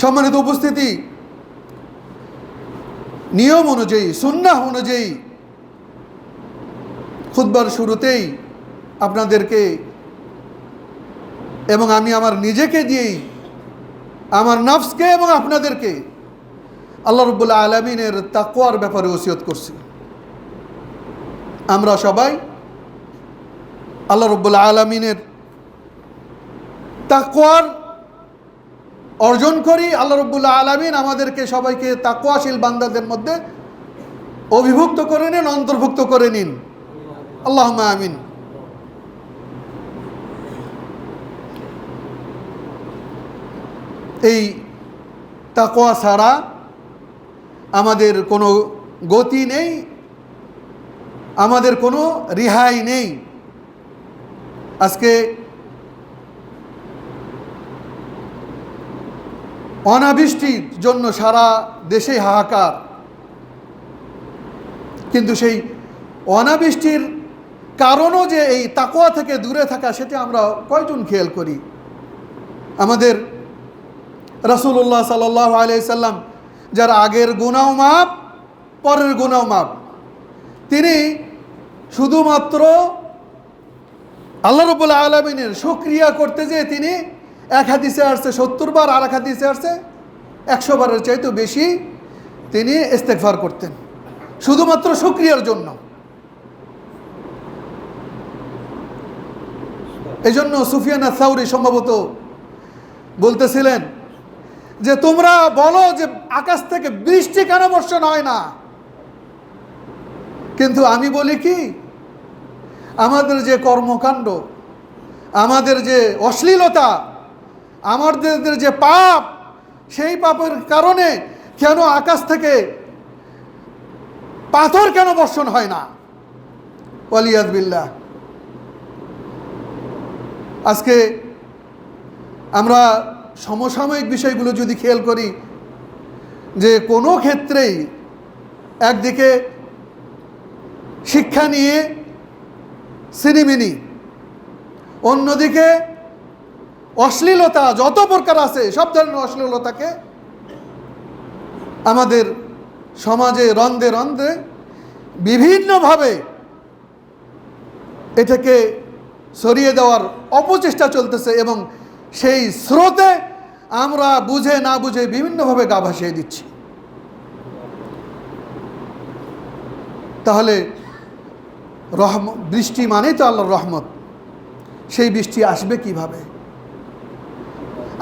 সম্মানিত উপস্থিতি, নিয়ম অনুযায়ী, সুন্নাহ অনুযায়ী খুতবার শুরুতেই আপনাদেরকে এবং আমি আমার নিজেকে দিয়েই, আমার নফসকে এবং আপনাদেরকে আল্লাহ রাব্বুল আলামিনের তাকওয়ার ব্যাপারে ওসিয়ত করছি। আমরা সবাই আল্লাহ রাব্বুল আলামিনের তাকওয়ার অর্জন করি। আল্লাহ রাব্বুল আলামিন আমাদেরকে সবাইকে তাকওয়াশীল বান্দাদের মধ্যে অভিভুক্ত করে নিন, অন্তর্ভুক্ত করে নিন। আল্লাহুম্মা আমিন। এই তাকওয়া ছাড়া আমাদের কোনো গতি নেই, আমাদের কোনো রেহাই নেই। আজকে অনাবৃষ্টির জন্য সারা দেশে হাহাকার, কিন্তু সেই অনাবৃষ্টির কারণও যে এই তাকওয়া থেকে দূরে থাকা, সেটা আমরা কয়জন খেয়াল করি? আমাদের রাসূলুল্লাহ সাল্লাল্লাহু আলাইহি সাল্লাম, যার আগের গুনাহ মাপ, পরের গুনাহ মাপ, তিনি শুধুমাত্র আল্লাহ রাব্বুল আলামিনের শুকরিয়া করতে যে তিনি এক হাদিসে আসছে 70 বার, আর এক হাদিসে আসছে 100 বারের চাইতেও বেশি তিনি ইস্তেগফার করতেন, শুধুমাত্র শুকরিয়ার জন্য। এই জন্য সুফিয়ান আস-সাউরি সম্ভবত বলতেছিলেন যে তোমরা বলো যে আকাশ থেকে বৃষ্টি কেন বর্ষণ হয় না, কিন্তু আমি বলি কি, আমাদের যে কর্মকাণ্ড, আমাদের যে অশ্লীলতা, আমাদের যে পাপ, সেই পাপের কারণে কেন আকাশ থেকে পাথর কেন বর্ষণ হয় না? ওয়ালিয়াদ বিল্লাহ। আজকে আমরা সমসাময়িক বিষয়গুলো যদি খেয়াল করি, যে কোনো ক্ষেত্রেই একদিকে শিক্ষা নিয়ে সিনিমিনি, অন্যদিকে অশ্লীলতা যত প্রকার আছে, সব ধরনের অশ্লীলতাকে আমাদের সমাজে রন্ধে রন্ধে বিভিন্নভাবে এটাকে সরিয়ে দেওয়ার অপচেষ্টা চলতেছে, এবং সেই স্রোতে আমরা বুঝে না বুঝে বিভিন্নভাবে গা ভাসিয়ে দিচ্ছি। তাহলে বৃষ্টি মানেই তো আল্লাহর রহমত। সেই বৃষ্টি আসবে কিভাবে?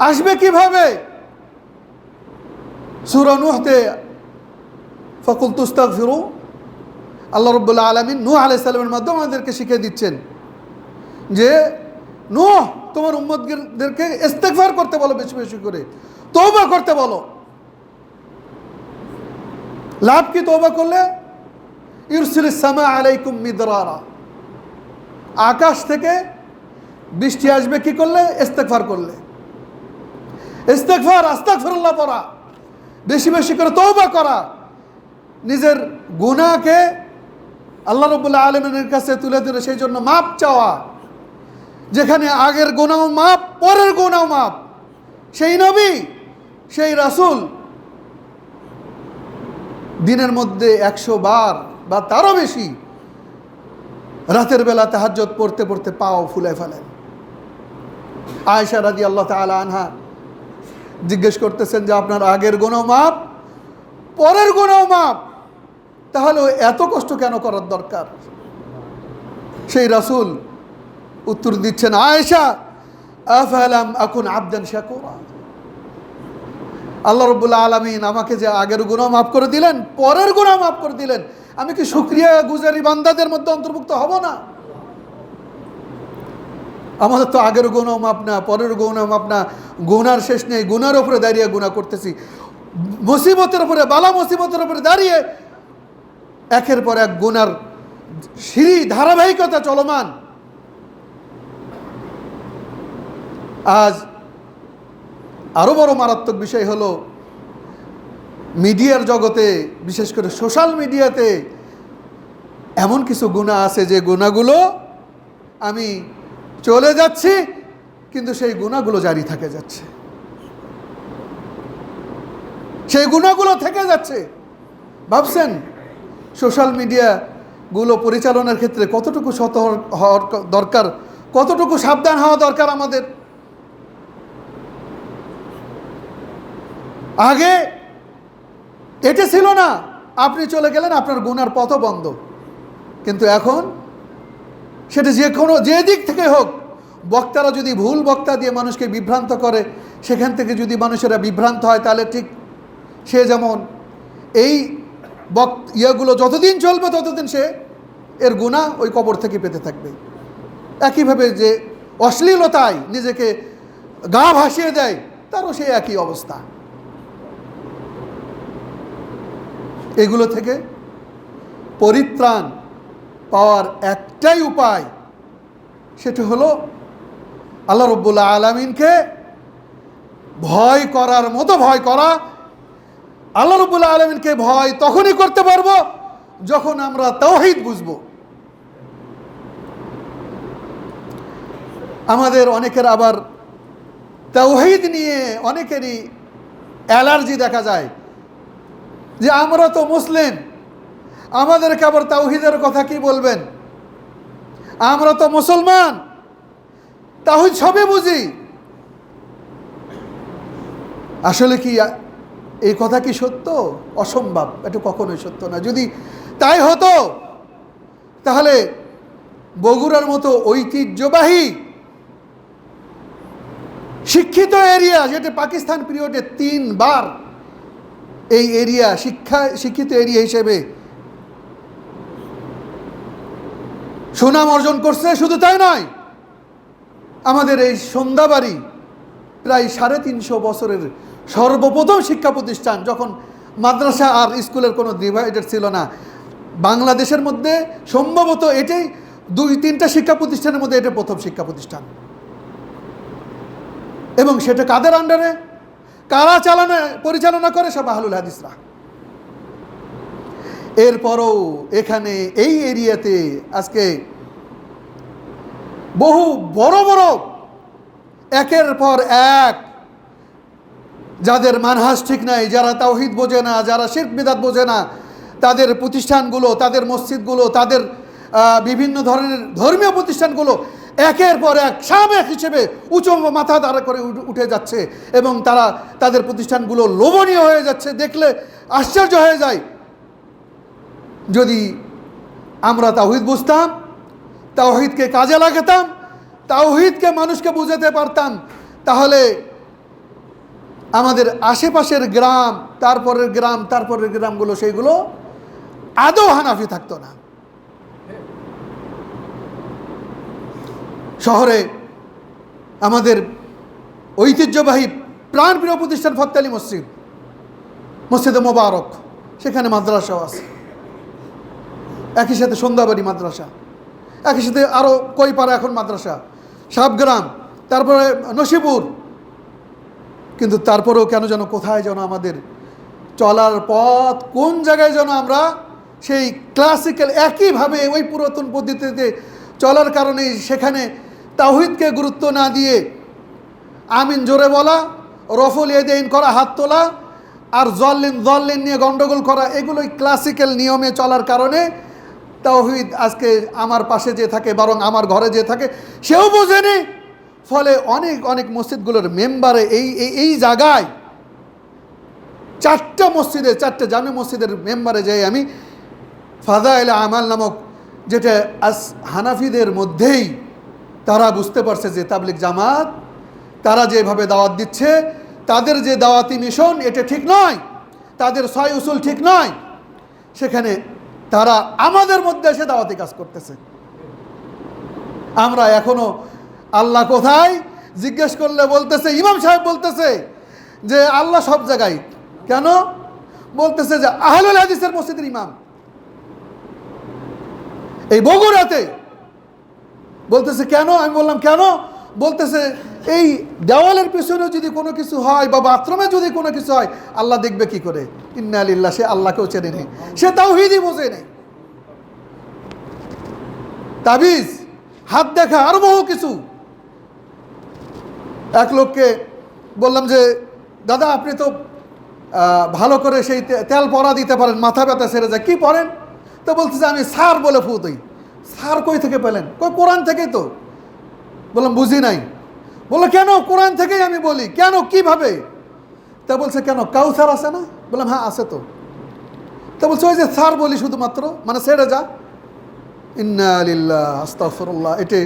আসবে কিভাবে? সূরা নূহতে ফাকুল তুস্তাগফিরু, আল্লাহ রাব্বুল আলামিন নূহ আলাইহিস সালামের মাধ্যমে আমাদেরকে শিখিয়ে দিচ্ছেন যে নূহ, তোমার উম্মতদেরকে ইস্তেগফার করতে বলো, বেশি বেশি করে তওবা করতে বলো। লাভ কি তওবা করলে? ইউরসিলিস সামা আলাইকুম মিদরারা, আকাশ থেকে বৃষ্টি আসবে কি করলে? ইস্তেগফার করলে। ইস্তেগফার, আস্তাগফিরুল্লাহ পড়া, বেশি বেশি করে তওবা করা, নিজের গুনাহকে আল্লাহ রাব্বুল আলামিনের কাছে তুলে ধরে সেই জন্য মাপ চাওয়া। যেখানে আগের গুনাহ মাপ, পরের গুনাহ মাপ। সেই নবী, সেই রাসূল দিনের মধ্যে 100 বার বা তারও বেশি রাতের বেলা তাহাজ্জুদ পড়তে পড়তে পাও ফুলে ফেলেন। আয়েশা রাদিয়াল্লাহু তাআলা আনহা জিজ্ঞেস করতেছেন যে আপনার আগের গুনাহ মাপ, পরের গুনাহ মাপ, তাহলে এত কষ্ট কেন করার দরকার? সেই রাসূল উত্তর দিচ্ছেন, আয়েশা আফালাম আকুন আবদান শাকুরা, আল্লাহ রাব্বুল আলামিন আমাকে যে আগের গুনাহ মাফ করে দিলেন, পরের গুনাহ মাফ করে দিলেন, আমি কি শুকরিয়া গুজারি বান্দাদের মধ্যে অন্তর্ভুক্ত হব না? আমাদের তো আগের গুনাহ মাফ না, পরের গুনাহ মাফ না, গুনার শেষ নেই, গুনার উপরে দাঁড়িয়ে গুনাহ করতেছি, মুসিবতের উপরে, বালা মুসিবতের উপরে দাঁড়িয়ে একের পর এক গুনার সিঁড়ি ধারাবাহিকতা চলমান। আজ আরো বড় মারাত্মক বিষয় হলো মিডিয়ার জগতে, বিশেষ করে সোশ্যাল মিডিয়াতে এমন কিছু গুনাহ আছে যে গুনাহগুলো আমি চলে যাচ্ছি, কিন্তু সেই গুনাহগুলো জারি থাকে যাচ্ছে। সেই গুণাগুলো থেকে যাচ্ছে। ভাবছেন সোশ্যাল মিডিয়াগুলো পরিচালনার ক্ষেত্রে কতটুকু সতর্ক হওয়ার দরকার, কতটুকু সাবধান হওয়া দরকার আমাদের। আগে এটা ছিল না, আপনি চলে গেলেন, আপনার গুনার পথ বন্ধ। কিন্তু এখন সেটা যে দিক থেকে হোক, বক্তারা যদি ভুল বক্তা দিয়ে মানুষকে বিভ্রান্ত করে, সেখান থেকে যদি মানুষেরা বিভ্রান্ত হয়, তাহলে ঠিক সে যেমন এই ইয়েগুলো যতদিন চলবে ততদিন সে এর গুনাহ ওই কবর থেকে পেতে থাকবে। একইভাবে যে অশ্লীলতায় নিজেকে গা ভাসিয়ে দেয়, তারও সেই একই অবস্থা। এগুলো থেকে পরিত্রাণ পাওয়ার একটাই উপায়, সেটা হলো আল্লাহ রাব্বুল আলামিনকে ভয় করার মতো ভয় করা। আল্লাহ রাব্বুল আলামিনকে ভয় তখনই করতে পারবো যখন আমরা তাওহীদ বুঝবো। আমাদের অনেকের আবার তাওহীদ নিয়ে অনেকেরই অ্যালার্জি দেখা যায়, যে আমরা তো মুসলিম, আমাদেরকে আবার তাওহীদের কথা কি বলবেন, আমরা তো মুসলমান, তাওহীদ সবই বুঝি। আসলে কি এই কথা কি সত্য? অসম্ভব, এটা কখনোই সত্য না। যদি তাই হতো তাহলে বগুড়ার মতো ঐতিহ্যবাহী শিক্ষিত এরিয়া, যেটা পাকিস্তান পিরিয়ডে 3 বার এই এরিয়া শিক্ষিত এরিয়া হিসেবে সুনাম অর্জন করছে, শুধু তাই নয়, আমাদের এই সন্ধ্যাবাড়ি প্রায় 350 বছরের সর্বপ্রথম শিক্ষা প্রতিষ্ঠান, যখন মাদ্রাসা আর স্কুলের কোনো ডিভাইডার ছিল না বাংলাদেশের মধ্যে, সম্ভবত এটাই 2-3টা শিক্ষা প্রতিষ্ঠানের মধ্যে এটা প্রথম শিক্ষা প্রতিষ্ঠান। এবং সেটা কাদের আন্ডারে, কারা পরিচালনা করে? সব আহলুল হাদিসরা। এরপরও এখানে এই এরিয়াতে আজকে বহু বড় বড় একের পর এক, যাদের মানহাজ ঠিক নাই, যারা তাওহীদ বোঝে না, যারা শিরক বিদআত বোঝে না, তাদের প্রতিষ্ঠানগুলো, তাদের মসজিদগুলো, তাদের বিভিন্ন ধরনের ধর্মীয় প্রতিষ্ঠানগুলো একের পর এক সাবেক হিসেবে উঁচু মাথা দাঁড়া করে উঠে যাচ্ছে, এবং তাদের প্রতিষ্ঠানগুলো লোভনীয় হয়ে যাচ্ছে। দেখলে আশ্চর্য হয়ে যায়। যদি আমরা তাওহীদ বুঝতাম, তাওহীদকে কাজে লাগাতাম, তাওহীদকে মানুষকে বুঝাতে পারতাম, তাহলে আমাদের আশেপাশের গ্রাম, তারপরের গ্রামগুলো, সেইগুলো আদৌ হানাফি থাকতো না। শহরে আমাদের ঐতিহ্যবাহী প্রাণপ্রিয় প্রতিষ্ঠান ফতেহ আলী মসজিদে মোবারক, সেখানে মাদ্রাসাও আছে, একই সাথে সন্ধ্যাবাড়ি মাদ্রাসা, একই সাথে আরও কইপাড়া এখন মাদ্রাসা, সাবগ্রাম, তারপরে নসিপুর। কিন্তু তারপরেও কেন যেন কোথায় যেন আমাদের চলার পথ, কোন জায়গায় যেন আমরা সেই ক্লাসিক্যাল একইভাবে ওই পুরাতন পদ্ধতিতে চলার কারণে সেখানে তাওহীদকে গুরুত্ব না দিয়ে আমিন জোরে বলা, রফুল ইয়াদাইন করা, হাত তোলা, আর জল্লিন নিয়ে গন্ডগোল করা, এগুলোই ক্লাসিক্যাল নিয়মে চলার কারণে তাওহীদ আজকে আমার পাশে যে থাকে, বরং আমার ঘরে যে থাকে, সেও বোঝেনি। ফলে অনেক মসজিদগুলোর মেম্বারে এই জায়গায় 4টে জামে মসজিদের মেম্বারে যাই আমি, ফাদায়েল আমাল নামক, যেটা হানাফিদের মধ্যেই তারা বুঝতে পারছে যে তাবলিগ জামাত তারা যেভাবে দাওয়াত দিচ্ছে, তাদের যে দাওয়াতি মিশন, এটা ঠিক নয়, তাদের 6 উসুল ঠিক নয়। সেখানে তারা আমাদের মধ্যে এসে দাওয়াতি কাজ করতেছে। আমরা এখনো আল্লাহ কোথায় জিজ্ঞেস করলে বলতেছে, ইমাম সাহেব বলতেছে যে আল্লাহ সব জায়গায়। কেন? বলতেছে যে আহলুল হাদিসের মসজিদের ইমাম এই বগুড়াতে। বলতেছে কেন? আমি বললাম কেন? বলতেছে এই দেওয়ালের পিছনে যদি কোনো কিছু হয় বা বাথরুমে যদি কোনো কিছু হয়, আল্লাহ দেখবে কি করে? ইন্না লিল্লাহ। সে আল্লাহকেও চেনে নেই, সে তাওহীদই বোঝে নেই। তাবিজ, হাত দেখা, আরো বহু কিছু। এক লোককে বললাম যে দাদা, আপনি তো ভালো করে সেই তেল পরা দিতে পারেন, মাথা ব্যথা সেরে যায়, কি পড়েন? তো বলতেছে আমি স্যার বলে ফু দিই। স্যার কই থেকে পেলেন? কই কোরআন থেকেই তো। বললাম বুঝি নাই। বললো কেন? কোরআন থেকেই আমি বলি। কেন, কিভাবে? তা বলছে কেন, কাউসার আছে না? বললাম হ্যাঁ আছে তো। তা বলছে ওই যে স্যার বলি শুধুমাত্র, মানে ছেড়ে যা। ইন্না লিল্লাহ আস্তাগফিরুল্লাহ। এটি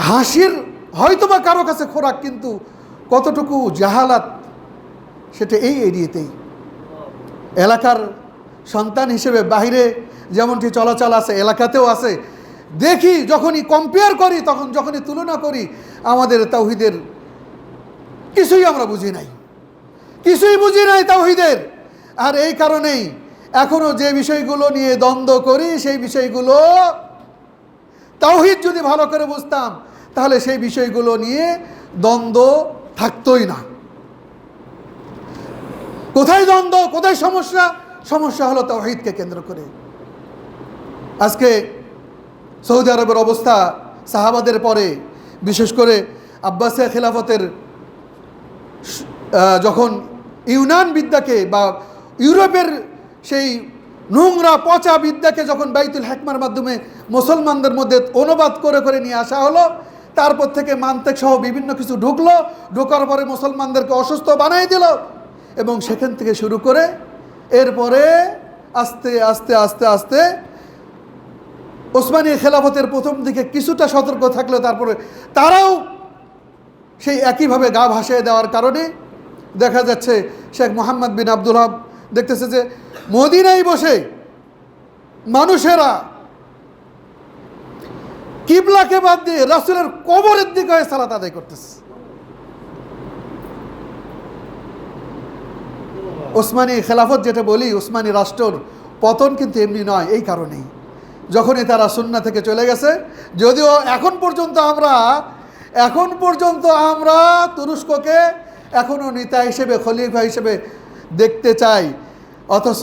হাসির হয়তোবা কারো কাছে খোরাক, কিন্তু কতটুকু জাহালাত সেটা এই এরিয়াতেই। এলাকার সন্তান হিসেবে বাহিরে যেমনটি চলাচল আছে, এলাকাতেও আছে। দেখি যখনই কম্পেয়ার করি, তখন যখনই তুলনা করি, আমাদের তাওহীদের কিছুই আমরা বুঝি নাই, কিছুই বুঝি নাই তাওহীদের। আর এই কারণেই এখনও যে বিষয়গুলো নিয়ে দ্বন্দ্ব করি, সেই বিষয়গুলো তাওহীদ যদি ভালো করে বুঝতাম, তাহলে সেই বিষয়গুলো নিয়ে দ্বন্দ্ব থাকতোই না। কোথায় দ্বন্দ্ব, কোথায় সমস্যা? সমস্যা হলো তাওহীদকে কেন্দ্র করে। আজকে সৌদি আরবের অবস্থা সাহাবাদের পরে, বিশেষ করে আব্বাসিয়া খেলাফতের যখন ইউনান বিদ্যাকে বা ইউরোপের সেই নোংরা পচা বিদ্যাকে যখন বাইতুল হিকমার মাধ্যমে মুসলমানদের মধ্যে অনুবাদ করে করে নিয়ে আসা হলো, তারপর থেকে মান্তেক সহ বিভিন্ন কিছু ঢুকলো, ঢোকার পরে মুসলমানদেরকে অসুস্থ বানাই দিল, এবং সেখান থেকে শুরু করে এরপরে আস্তে আস্তে আস্তে আস্তে ওসমানী খেলাফতের প্রথম দিকে কিছুটা সতর্ক থাকলেও তারপরে তারাও সেই একইভাবে গা ভাসিয়ে দেওয়ার কারণে দেখা যাচ্ছে শেখ মোহাম্মদ বিন আব্দুল ওয়াহাব দেখতেছে যে মদিনায় বসে মানুষেরা কিবলাকে বাদ দিয়ে রাসূলের কবরের দিকে হয়ে সালাত আদায় করতেছে। ওসমানী খেলাফত যেটা বলি, ওসমানী রাষ্ট্রর পতন কিন্তু এমনি নয়, এই কারণেই যখনই তারা সুন্নাহ থেকে চলে গেছে। যদিও এখন পর্যন্ত আমরা তুরস্ককে এখনও নেতা হিসেবে, খলিফা হিসেবে দেখতে চাই, অথচ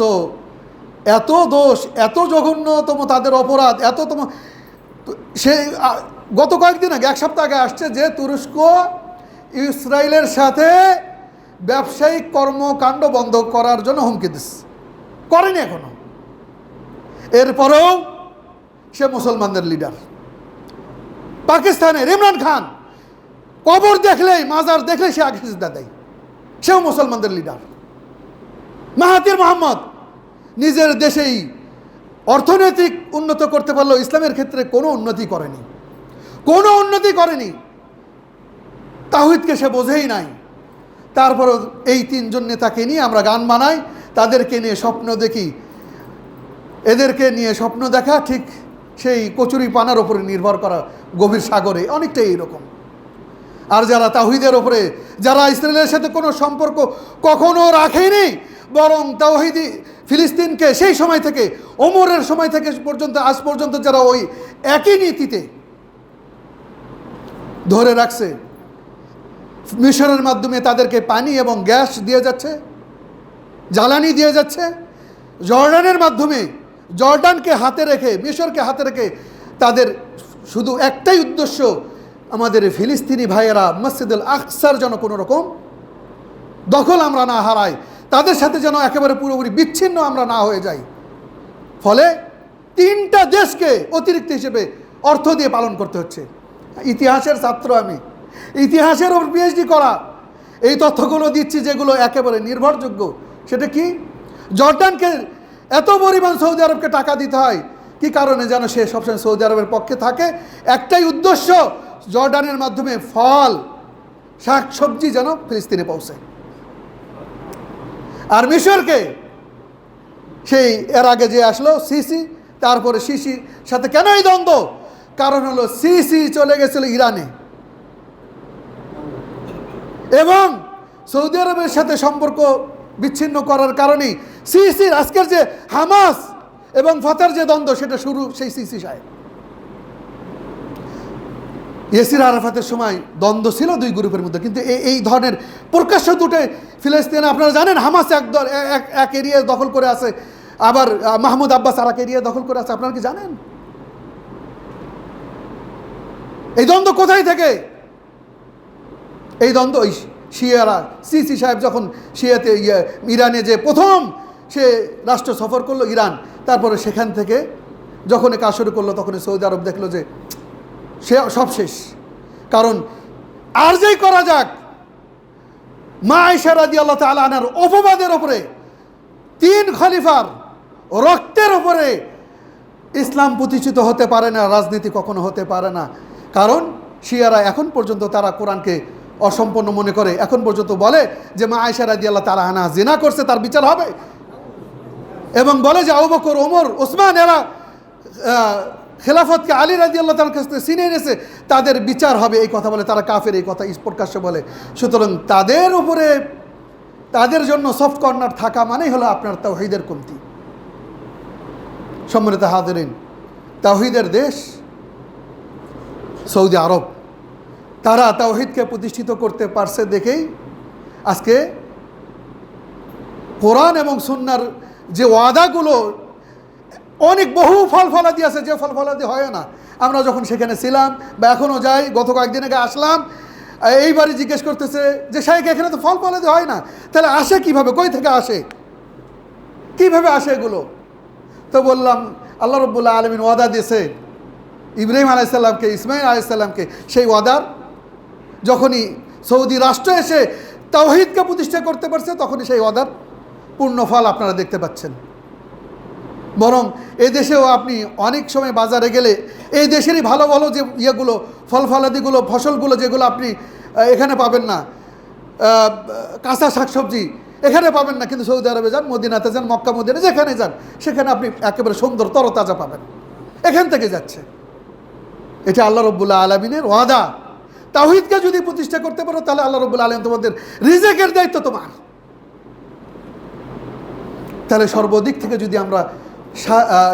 এত দোষ, এত জঘন্যতম তাদের অপরাধ, এততম। সে গত কয়েকদিন আগে, এক সপ্তাহ আগে আসছে যে তুরস্ক ইসরায়েলের সাথে ব্যবসায়িক কর্মকাণ্ড বন্ধ করার জন্য হুমকি দিচ্ছে, করেনি এখনো। এরপরেও সে মুসলমানদের লিডার। পাকিস্তানের ইমরান খান কবর দেখলেই, মাজার দেখলেই সে আগে সিজদা দেয়, সেও মুসলমানদের লিডার। মাহাতির মোহাম্মদ নিজের দেশেই অর্থনৈতিক উন্নত করতে পারলো, ইসলামের ক্ষেত্রে কোনো উন্নতি করেনি, তাওহীদকে সে বোঝেই নাই। তারপরও এই তিনজন নেতাকে নিয়ে আমরা গান বানাই, তাদেরকে নিয়ে স্বপ্ন দেখি। এদেরকে নিয়ে স্বপ্ন দেখা ঠিক সেই কচুরি পানার ওপরে নির্ভর করা গভীর সাগরে, অনেকটাই এইরকম। আর যারা তাওহীদের ওপরে, যারা ইসরায়েলের সাথে কোনো সম্পর্ক কখনো রাখেনি, বরং তাওহীদি ফিলিস্তিনকে সেই সময় থেকে, ওমরের সময় থেকে পর্যন্ত আজ পর্যন্ত যারা ওই একই নীতিতে ধরে রাখছে, মিশরের মাধ্যমে তাদেরকে পানি এবং গ্যাস দিয়ে যাচ্ছে, জ্বালানি দিয়ে যাচ্ছে, জর্ডানের মাধ্যমে, জর্ডানকে হাতে রেখে, মিশরকে হাতে রেখে তাদের শুধু একটাই উদ্দেশ্য, আমাদের ফিলিস্তিনি ভাইয়েরা মসজিদুল আকসার যেন কোনো রকম দখল আমরা না হারাই, তাদের সাথে যেন একেবারে পুরোপুরি বিচ্ছিন্ন আমরা না হয়ে যাই। ফলে তিনটা দেশকে অতিরিক্ত হিসেবে অর্থ দিয়ে পালন করতে হচ্ছে। ইতিহাসের ছাত্র আমি, ইতিহাসের ওপর পিএইচডি করা, এই তথ্যগুলো দিচ্ছি যেগুলো একেবারে নির্ভরযোগ্য। সেটা কি? জর্ডানকে এত পরিমাণ সৌদি আরবকে টাকা দিতে হয় কি কারণে? যেন সে সবসময় সৌদি আরবের পক্ষে থাকে, একটাই উদ্দেশ্য, জর্ডানের মাধ্যমে ফল, শাক সবজি যেন ফিলিস্তিনে পৌঁছায়। আর মিশরকে সেই এর আগে যে আসলো সিসি, তারপরে সিসির সাথে কেন এই দ্বন্দ্ব? কারণ হলো সিসি চলে গেছিল ইরানে, এবং সৌদি আরবের সাথে সম্পর্ক বিচ্ছিন্ন করার কারণেই সিসির আজকের যে হামাস এবং ফাতার যে দ্বন্দ্ব, সেটা শুরু সেই সিসি সাহেব। ইয়াসির আরাফাতের সময় দ্বন্দ্ব ছিল দুই গ্রুপের মধ্যে, কিন্তু এই ধরনের প্রকাশ্য দুটো ফিলিস্তিনে আপনারা জানেন, হামাস এক এরিয়া দখল করে আছে, আবার মাহমুদ আব্বাস আর এক এরিয়া দখল করে আছে। আপনারা কি জানেন এই দ্বন্দ্ব কোথায় থেকে? এই দ্বন্দ্ব ওই শিয়ারা সিসি সাহেব যখন শিয়াতে ইরানে যে প্রথম সে রাষ্ট্র সফর করলো ইরান, তারপরে সেখান থেকে যখন কাজ শুরু করলো তখন সৌদি আরব দেখলো যে সে সব শেষ। কারণ আর যেই করা যাক, মা আয়েশা রাদিয়াল্লাহু তাআলা আনহার অপবাদের ওপরে, 3 খলিফার রক্তের ওপরে ইসলাম প্রতিষ্ঠিত হতে পারে না, রাজনীতি কখনো হতে পারে না। কারণ শিয়ারা এখন পর্যন্ত তারা কোরআনকে অসম্পূর্ণ মনে করে, এখন পর্যন্ত বলে যে মা আয়েশা রাদিয়াল্লাহু তাআলা আনহা জিনা করছে, তার বিচার হবে, এবং বলে যে আবু বকর, ওমর, ওসমান এরা খেলাফতকে আলী রাদিয়াল্লাহু তাআলার কাছ থেকে ছিনিয়ে এনেছে, তাদের বিচার হবে, এই কথা বলে। তারা কাফের, এই কথা প্রকাশ্যে বলে। সুতরাং তাদের উপরে, তাদের জন্য সফট কর্নার থাকা মানেই হলো আপনার তাওহীদের কমতি। সম্মানিত হাজিরিন, তাওহীদের দেশ সৌদি আরব, তারা তাওহীদকে প্রতিষ্ঠিত করতে পারছে দেখেই আজকে কোরআন এবং সুন্নাহর যে ওয়াদাগুলো অনেক বহু ফল ফলাদি আছে, যে ফল ফলাদি হয় না। আমরা যখন সেখানে ছিলাম বা এখনও যাই, গত কয়েকদিন আগে আসলাম, এইবারই জিজ্ঞেস করতেছে যে শাইখ এখানে তো ফল ফলাদি হয় না, তাহলে আসে কিভাবে, কই থেকে আসে, কিভাবে আসে এগুলো? তো বললাম আল্লাহ রাব্বুল আলামিন ওয়াদা দিয়েছে ইব্রাহিম আলাইহিস সালামকে, ইসমাঈল আলাইহিস সালামকে। সেই ওয়াদার যখনই সৌদি রাষ্ট্র এসে তাওহীদকে প্রতিষ্ঠা করতে পারছে, তখনই সেই ওয়াদার পূর্ণ ফল আপনারা দেখতে পাচ্ছেন। বরং এই দেশেও আপনি অনেক সময় বাজারে গেলে এই দেশেরই ভালো ভালো যে ইয়েগুলো, ফল ফলাদিগুলো, ফসলগুলো যেগুলো আপনি এখানে পাবেন না, কাঁচা শাকসবজি এখানে পাবেন না, কিন্তু সৌদি আরবে যান, মদিনাতে যান, মক্কা মদিনা যেখানে যান, সেখানে আপনি একেবারে সুন্দর তরতাজা পাবেন, এখান থেকে যাচ্ছে। এটা আল্লাহ রাব্বুল আলামিনের ওয়াদা। তাওহীদকে যদি প্রতিষ্ঠা করতে পারো, তাহলে আল্লাহ রাব্বুল আলামিন তোমাদের রিজিকের দায়িত্ব তোমার। তাহলে সর্বদিক থেকে যদি আমরা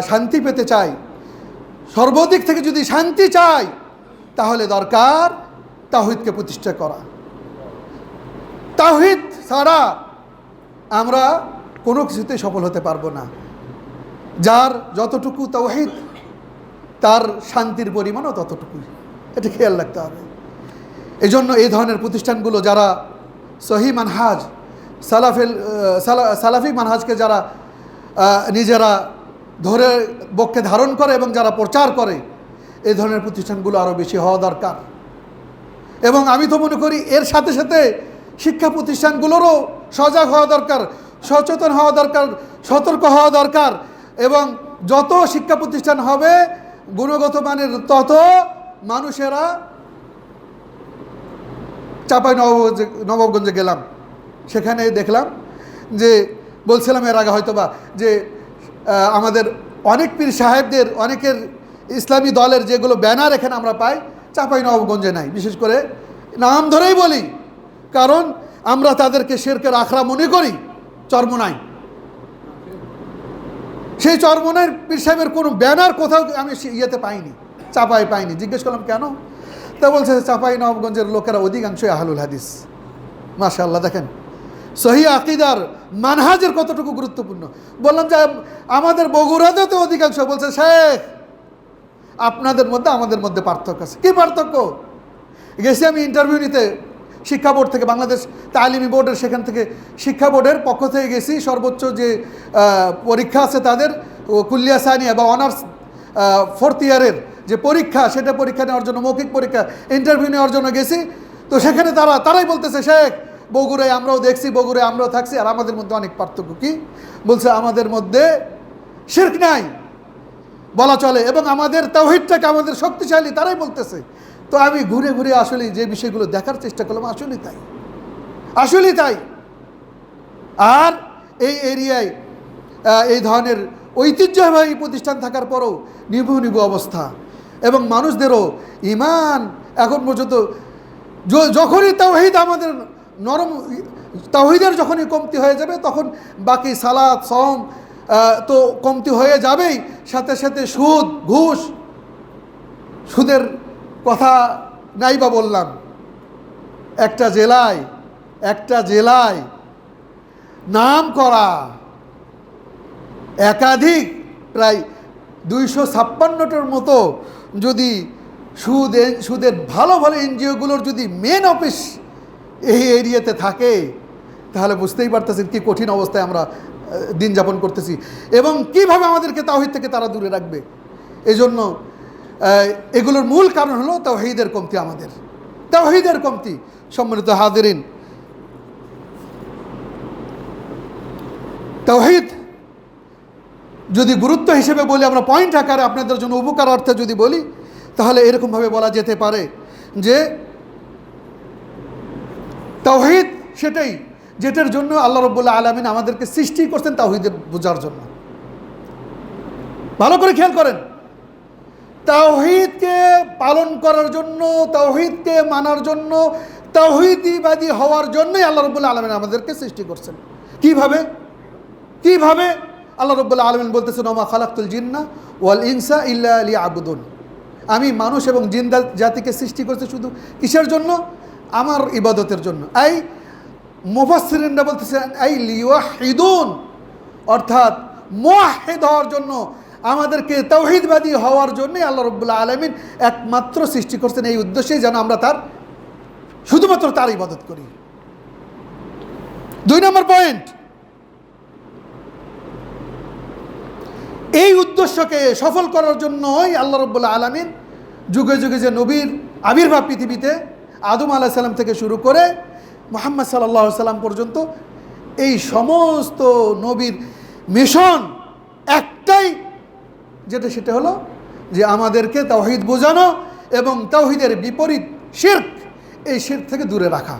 শান্তি পেতে চাই, সর্বদিক থেকে যদি শান্তি চাই, তাহলে দরকার তাওহীদকে প্রতিষ্ঠা করা। তাওহীদ ছাড়া আমরা কোনো কিছুতেই সফল হতে পারবো না। যার যতটুকু তাওহীদ, তার শান্তির পরিমাণও ততটুকুই, এটা খেয়াল রাখতে হবে। এই জন্য এই ধরনের প্রতিষ্ঠানগুলো যারা সহি মানহাজ, সালাফি মানহাজকে যারা নিজেরা ধরে বক্ষে ধারণ করে এবং যারা প্রচার করে, এই ধরনের প্রতিষ্ঠানগুলো আরও বেশি হওয়া দরকার। এবং আমি তো মনে করি এর সাথে সাথে শিক্ষা প্রতিষ্ঠানগুলোরও সজাগ হওয়া দরকার, সচেতন হওয়া দরকার, সতর্ক হওয়া দরকার। এবং যত শিক্ষা প্রতিষ্ঠান হবে গুণগত মানের, তত মানুষেরা চাঁপাইনবাবগঞ্জে গেলাম, সেখানে দেখলাম যে, বলছিলাম এর আগে হয়তোবা, যে আমাদের অনেক পীর সাহেবদের, অনেকের ইসলামী দলের যেগুলো ব্যানার এখানে আমরা পাই, চাঁপাইনবাবগঞ্জে নাই। বিশেষ করে নাম ধরেই বলি, কারণ আমরা তাদেরকে শিরকের আখড়া মনে করি। চরমোনাই, সেই চরমোনাইয়ের পীর সাহেবের কোনো ব্যানার কোথাও আমি ইয়েতে পাইনি, চাপাই পাইনি। জিজ্ঞেস করলাম কেন? তা বলছে চাঁপাইনবাবগঞ্জের লোকেরা অধিকাংশই আহলুল হাদিস। মাশাআল্লাহ, দেখেন সহি আকীদার মানহাজের কতটুকু গুরুত্বপূর্ণ। বললাম যে আমাদের বগুড়াতেও তো অধিকাংশ। বলছে শেখ, আপনাদের মধ্যে আমাদের মধ্যে পার্থক্য আছে। কী পার্থক্য? গেছি আমি ইন্টারভিউ নিতে শিক্ষা বোর্ড থেকে, বাংলাদেশ তালিমি বোর্ডের, সেখান থেকে শিক্ষা বোর্ডের পক্ষ থেকে গেছি। সর্বোচ্চ যে পরীক্ষা আছে তাদের, কুল্লিয়া সানিয়া বা অনার্স 4th ইয়ারের যে পরীক্ষা, সেটা পরীক্ষা নেওয়ার জন্য, মৌখিক পরীক্ষা, ইন্টারভিউ নেওয়ার জন্য গেছি। তো সেখানে তারাই বলতেছে শেখ, বগুড়ায় আমরাও দেখছি, বগুড়ায় আমরাও থাকছি, আর আমাদের মধ্যে অনেক পার্থক্য। কি বলছে? আমাদের মধ্যে শিরক নাই বলা চলে, এবং আমাদের তাওহীদটাকে আমাদের শক্তিশালী, তারাই বলতেছে। তো আমি ঘুরে ঘুরে আসলে যে বিষয়গুলো দেখার চেষ্টা করলাম, আসলেই তাই। আর এই এরিয়ায় এই ধরনের ঐতিহ্যবাহী প্রতিষ্ঠান থাকার পরও নিভু অবস্থা, এবং মানুষদেরও ঈমান এখন পর্যন্ত, যখনই তাওহীদ আমাদের নরম, তাওহীদের যখনই কমতি হয়ে যাবে, তখন বাকি সালাত, সওম তো কমতি হয়ে যাবেই, সাথে সাথে সুদ, ঘুষ, সুদের কথা নাই বা বললাম। একটা জেলায় নাম করা একাধিক, প্রায় 256টার মতো যদি সুদের ভালো ভালো এনজিওগুলোর যদি মেন অফিস এই এরিয়াতে থাকে, তাহলে বুঝতেই পারতেছেন কি কঠিন অবস্থায় আমরা দিন যাপন করতেছি এবং কিভাবে আমাদেরকে তাওহীদ থেকে তারা দূরে রাখবে। এজন্য এগুলোর মূল কারণ হলো তাওহীদের কমতি, আমাদের তাওহীদের কমতি। সম্মানিত হাজিরিন, তাওহীদ যদি গুরুত্ব হিসেবে বলি, আমরা পয়েন্ট আকারে আপনাদের জন্য উপকার অর্থে যদি বলি, তাহলে এরকমভাবে বলা যেতে পারে যে তাওহীদ সেটাই যেটার জন্য আল্লাহ রাব্বুল আলামিন আমাদেরকে সৃষ্টি করছেন, তাওহীদের বোঝার জন্য। ভালো করে খেয়াল করেন, তাওহীদকে পালন করার জন্য, তাওহীদকে মানার জন্য, তাওহীদবাদী হওয়ার জন্যই আল্লাহ রাব্বুল আলামিন আমাদেরকে সৃষ্টি করছেন। কিভাবে কিভাবে আল্লাহ রাব্বুল আলামিন বলতেছেন, ওমা খালাকতুল জিন্না ওয়াল ইনসা ইল্লা লিয়াবুদুন, আমি মানুষ এবং জিন জাতিকে সৃষ্টি করছি শুধু কিসের জন্য? আমার ইবাদতের জন্য। এই মুফাসসিরিনরা বলতেছেন এই লিওয়াহিদুন, অর্থাৎ মুওয়াহিদ হওয়ার জন্য, আমাদেরকে তাওহীদবাদী হওয়ার জন্যই আল্লাহ রাব্বুল আলামিন একমাত্র সৃষ্টি করছেন, এই উদ্দেশ্যেই যেন আমরা তার শুধুমাত্র তার ইবাদত করি। 2 নম্বর পয়েন্ট, এই উদ্দেশ্যকে সফল করার জন্যই আল্লাহ রাব্বুল আলামিন যুগে যুগে যে নবীর আবির্ভাব পৃথিবীতে, আদম আলাইহিস সালাম থেকে শুরু করে মুহাম্মদ সাল্লাল্লাহু আলাইহি সাল্লাম পর্যন্ত, এই সমস্ত নবীর মিশন একটাই, সেটা হলো যে আমাদেরকে তাওহীদ বোঝানো এবং তাওহীদের বিপরীত শিরক, এই শিরক থেকে দূরে রাখা।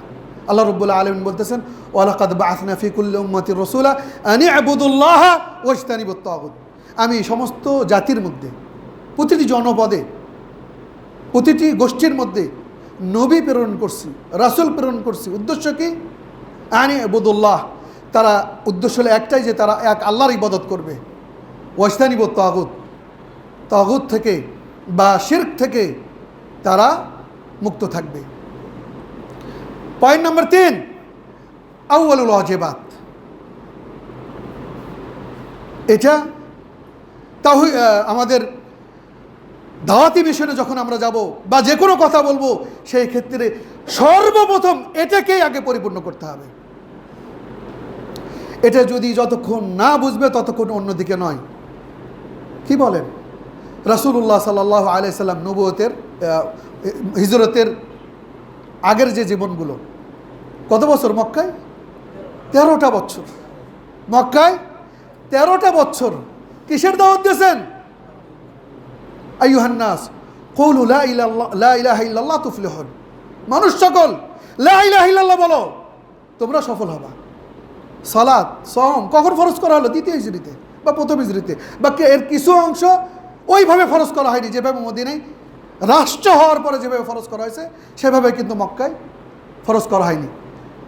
আল্লাহ রাব্বুল আলামিন বলতেছেন, ওয়ালাকাদ বাআসনা ফি কুল্লি উম্মাতির রাসূলা আন ইবুদুল্লাহা ওয়াজতানিবুত তাগুত, আমি সমস্ত জাতির মধ্যে, প্রতিটি জনপদে, প্রতিটি গোষ্ঠীর মধ্যে নবী প্রেরণ করছি, রাসূল প্রেরণ করছি। উদ্দেশ্য কি? আন ইবুদুল্লাহ, তারা উদ্দেশ্য হলো একটাই, যে তারা এক আল্লাহর ইবাদত করবে। ওয়াজতানিবুত তাগুত, তাগুত থেকে বা শিরক থেকে তারা মুক্ত থাকবে। Point number 3, আউয়ালুল ওয়াজিবাত। এটা আমাদের দাওয়াতি মিশনে যখন আমরা যাব বা যে কোনো কথা বলবো, সেই ক্ষেত্রে সর্বপ্রথম এটাকেই আগে পরিপূর্ণ করতে হবে। এটা যদি যতক্ষণ না বুঝবে ততক্ষণ অন্যদিকে নয়। কি বলেন? রাসূলুল্লাহ সাল্লাল্লাহু আলাইহি সাল্লাম নবুয়তের, হিজরতের আগের যে জীবনগুলো, কত বছর মক্কায়? 13টা বছর। মক্কায় 13টা বছর কিসের দাওয়াত দিয়েছেন? আইয়ুহান নাস কুলু লা ইলাহা ইল্লাল্লাহ তুফলিহুন, মানুষ সকল লা ইলাহা ইল্লাল্লাহ বলো, তোমরা সফল হবা। সালাত, সওম কখন ফরজ করা হলো? 2য় হিজরিতে বা 1ম হিজরিতে, বা এর কিছু অংশ ওইভাবে ফরজ করা হয়নি, যেভাবে মদিনায় রাষ্ট্র হওয়ার পরে যেভাবে ফরজ করা হয়েছে সেভাবে কিন্তু মক্কায় ফরজ করা হয়নি।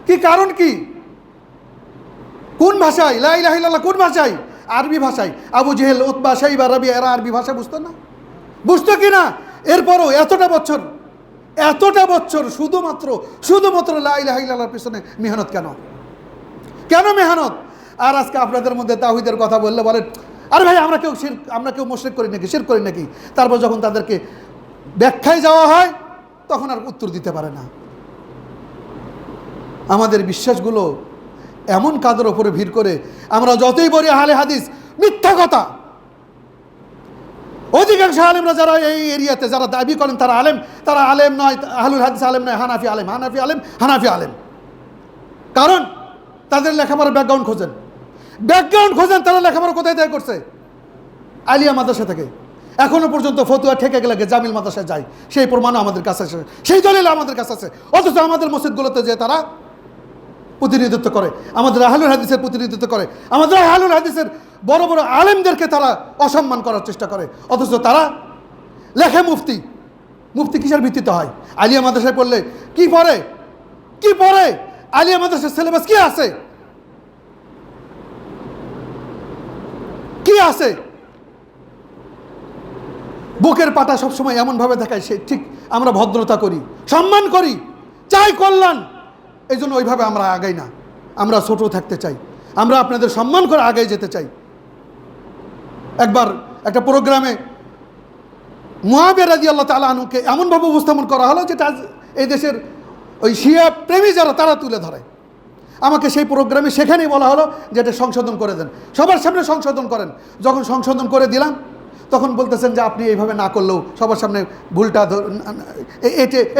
কি কারণ? কি কোন ভাষায় লা ইলাহা ইল্লাল্লাহ? কোন ভাষায়? আরবি ভাষায়। আবু জেহেল, উতবা, শাইবা, রাবিয়া এরা আরবি ভাষা বুঝতো না? বুঝতো কি না? এরপরও এতটা বছর শুধুমাত্র লা ইলাহা ইল্লাল্লাহর পিছনে মেহনত কেন? কেন মেহনত? আর আজকে আপনাদের মধ্যে তাওহীদের কথা বললে বলেন, আরে ভাই আমরা কেউ মুশরিক করি নাকি, শিরক করি নাকি? তারপর যখন তাদেরকে ব্যাখ্যায় যাওয়া হয় তখন আর উত্তর দিতে পারে না। আমাদের বিশ্বাসগুলো এমন কাদের ওপরে ভিড় করে, আমরা যতই বলি আহলে হাদিস, মিথ্যা কথা। অধিকাংশ আলেমরা যারা এই এরিয়াতে যারা দাবি করেন তারা আলেম নয়, আহলুল হাদিস আলেম নয়, হানাফি আলেম। কারণ তাদের লেখাপড়ার ব্যাকগ্রাউন্ড খোঁজেন। তারা লেখাপড়া কোথায় থেকে করছে? আলিয়া মাদ্রাসা থেকে। এখনো পর্যন্ত ফতুয়া ঠেকে গেলে জামিল মাদ্রাসায় যায়, সেই প্রমাণও আমাদের কাছে আছে, সেই দলিল আমাদের কাছে আছে। অথচ আমাদের মসজিদগুলোতে যে তারা প্রতিনিধিত্ব করে, আমাদের আহলুল হাদিসের প্রতিনিধিত্ব করে, আমাদের আহলুল হাদিসের বড় বড় আলেমদেরকে তারা অসম্মান করার চেষ্টা করে। অথচ তারা লেখে মুফতি কিসের ভিত্তিতে হয়? আলিয়া মাদ্রাসায় পড়লে কি পড়ে? আলিয়া মাদ্রাসার সিলেবাস কি আছে? বুকের পাটা সবসময় এমনভাবে দেখায়, সে ঠিক আমরা ভদ্রতা করি, সম্মান করি, চাই কল্যাণ, এই জন্য ওইভাবে আমরা আগাই না। আমরা ছোট থাকতে চাই, আমরা আপনাদের সম্মান করে আগাই যেতে চাই। একবার একটা প্রোগ্রামে মুআবিয়া রাদিয়াল্লাহু তাআলা আনহুকে এমনভাবে উপস্থাপন করা হলো, যেটা এই দেশের ওই শিয়া প্রেমী যারা তারা তুলে ধরে। আমাকে সেই প্রোগ্রামে সেখানেই বলা হলো যে এটা সংশোধন করে দেন, সবার সামনে সংশোধন করেন। যখন সংশোধন করে দিলাম তখন বলতেছেন যে আপনি এইভাবে না করলেও সবার সামনে ভুলটা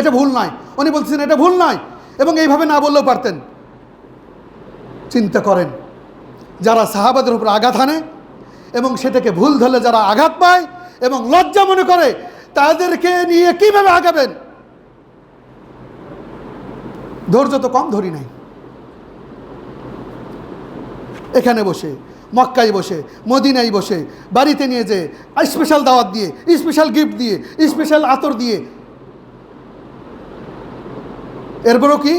এটা ভুল নয়। উনি বলতেছেন এটা ভুল নয় এবং এইভাবে না বললেও পারতেন। চিন্তা করেন, যারা সাহাবাদের উপর আঘাত হানে এবং সেটাকে ভুল ধরলে যারা আঘাত পায় এবং লজ্জা মনে করে, তাদেরকে নিয়ে কিভাবে আগাবেন? ধৈর্য তো কম ধরি নাই। এখানে বসে, মক্কায় বসে, মদিনায় বসে, বাড়িতে নিয়ে যে স্পেশাল দাওয়াত দিয়ে, স্পেশাল গিফট দিয়ে, স্পেশাল আতর দিয়ে, এরপরও কি?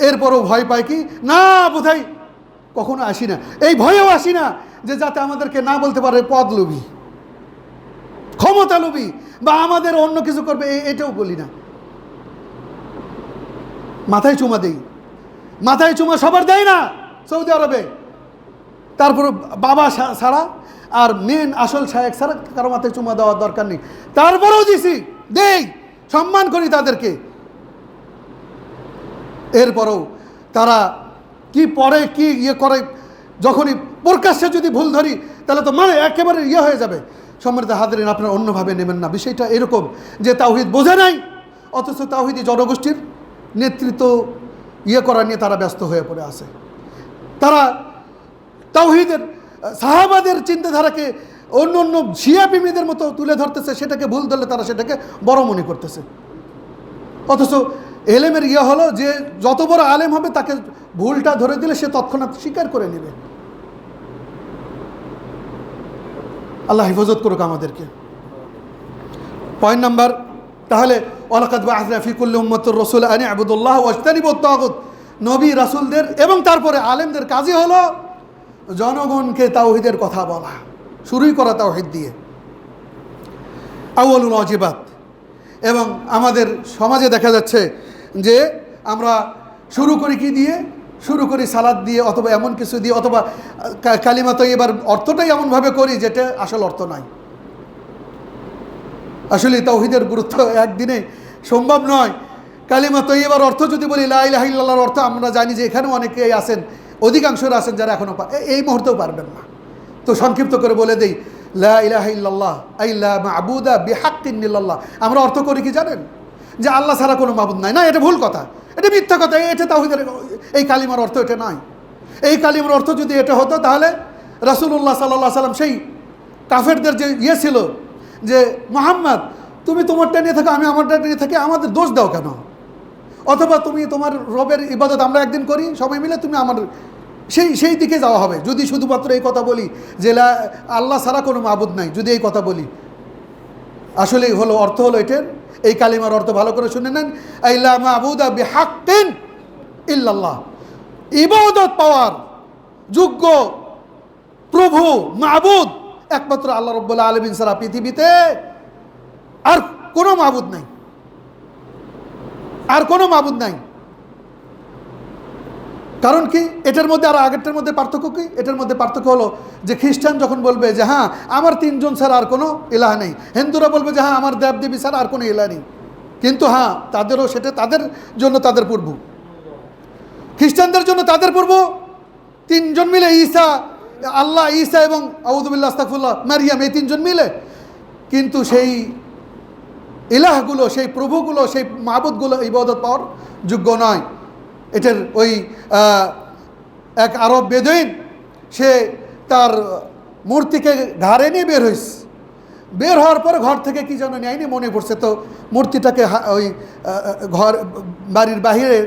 এরপরও ভয় পায় কি না, বোধহয় কখনো আসি না, এই ভয়েও আসি না যে যাতে আমাদেরকে না বলতে পারে পদ লোভী, ক্ষমতা লোভী, বা আমাদের অন্য কিছু করবে, এটাও বলি না। মাথায় চুমা দেই। মাথায় চুমা সবার দেয় না সৌদি আরবে। তারপর বাবা ছাড়া আর মেন আসল শায়েখ ছাড়া কারো মাথায় চুমা দেওয়ার দরকার নেই। তারপরেও দিছি, দেই, সম্মান করি তাদেরকে। এরপরেও তারা কি পরে কি ইয়ে করে, যখনই প্রকাশ্যে যদি ভুল ধরি তাহলে তো মানে একেবারে ইয়ে হয়ে যাবে। সম্মানিত হাজিরিন, আপনারা অন্যভাবে নেবেন না। বিষয়টা এরকম যে তাওহীদ বোঝে নাই, অথচ তাওহীদি জনগোষ্ঠীর নেতৃত্ব ইয়ে করা নিয়ে তারা ব্যস্ত হয়ে পড়ে আছে। তারা তাওহীদের সাহাবাদের চিন্তাধারাকে অন্য অন্য শিয়া প্রেমীদের মতো তুলে ধরতেছে, সেটাকে ভুল ধরলে তারা সেটাকে বড় মনে করতেছে। অথচ এলেমের ইয়ে হলো যে যত বড় আলেম হবে তাকে ভুলটা ধরে দিলে সে তৎক্ষণাৎ স্বীকার করে নেবে। আল্লাহ হেফাজত করুক আমাদেরকে। পয়েন্ট নাম্বার, তাহলে ওয়ালাকাদ বা'আসনা ফি কুল্লি উম্মাতির রাসূলা আন ইবুদুল্লাহ ওয়াজতানিবুত তাগুত। নবী রাসূলদের এবং তারপরে আলেমদের কাজই হলো জনগণকে তাওহীদের কথা বলা, শুরুই করা তাওহীদ দিয়ে। আউয়ালুল ওয়াজিবাত। এবং আমাদের সমাজে দেখা যাচ্ছে যে আমরা শুরু করি কি দিয়ে? শুরু করি সালাদ দিয়ে, অথবা এমন কিছু দিয়ে, অথবা কালিমা তয়্যিবার অর্থটাই এমনভাবে করি যেটা আসল অর্থ নয়। আসলে তাওহীদের গুরুত্ব একদিনে সম্ভব নয়। কালিমা তয়্যিবার অর্থ যদি বলি, লা ইলাহা ইল্লাল্লাহর অর্থ আমরা জানি যে এখানেও অনেকেই আছেন, অধিকাংশরা আছেন যারা এখনও এই মুহূর্তেও পারবেন না। তো সংক্ষিপ্ত করে বলে দেই, লা ইলাহা ইল্লাল্লাহ আই লা মা'বুদা বিহাক্কিন ইল্লাল্লাহ। আমরা অর্থ করি কি জানেন? যে আল্লাহ ছাড়া কোনো মাবুদ নাই। না, এটা ভুল কথা, এটা মিথ্যা কথা। এটা তাওহীদের, এই কালিমার অর্থ এটা নয়। এই কালিমার অর্থ যদি এটা হতো তাহলে রাসূলুল্লাহ সাল্লাল্লাহু আলাইহি সাল্লাম সেই কাফেরদের যে ইয়ে ছিল যে মুহাম্মদ তুমি তোমারটা নিয়ে থাকো, আমি আমারটা নিয়ে থাকি, আমাদের দোষ দাও কেন? অথবা তুমি তোমার রবের ইবাদত আমরা একদিন করি সবাই মিলে, তুমি আমার সেই দিকে যাওয়া হবে। যদি শুধুমাত্র এই কথা বলি যে আল্লাহ ছাড়া কোনো মাবুদ নাই, যদি এই কথা বলি, আসলেই হলো অর্থ হলো এটার, এই কালিমার অর্থ ভালো করে শুনে নেন, আই লা মা'বুদা বিহাক্কিন ইল্লাল্লাহ। ইবাদত পাওয়ার যোগ্য প্রভু মাবুদ একমাত্র আল্লাহ রাব্বুল আলামিন ছাড়া পৃথিবীতে আর কোনো মাবুদ নাই, আর কোনো মাবুদ নাই। কারণ কি? এটার মধ্যে আর আগেরটার মধ্যে পার্থক্য কি? এটার মধ্যে পার্থক্য হলো যে খ্রিস্টান যখন বলবে যে হ্যাঁ আমার তিনজন ছাড়া আর কোনো ইলাহ নেই, হিন্দুরা বলবে যে হ্যাঁ আমার দেবদেবী ছাড়া আর কোনো ইলাহ নেই। কিন্তু হ্যাঁ, তাদেরও সেটা তাদের জন্য তাদের পূর্ব, খ্রিস্টানদের জন্য তাদের পূর্ব তিনজন মিলে ঈসা, আল্লাহ, ঈসা এবং আউযুবিল্লাহ আস্তাগফিরুল্লাহ মারিয়াম, এই তিনজন মিলে। কিন্তু সেই ইলাহগুলো, সেই প্রভুগুলো, সেই মাবুদগুলো ইবাদত পাওয়ার যোগ্য নয়। এটার ওই এক আরব বেদুইন, সে তার মূর্তিকে ঘাড়ে নিয়ে বের হয়েছে। বের হওয়ার পরে ঘর থেকে কি যেন নেয়নি, মনে পড়ছে, তো মূর্তিটাকে ওই ঘর বাড়ির বাহিরে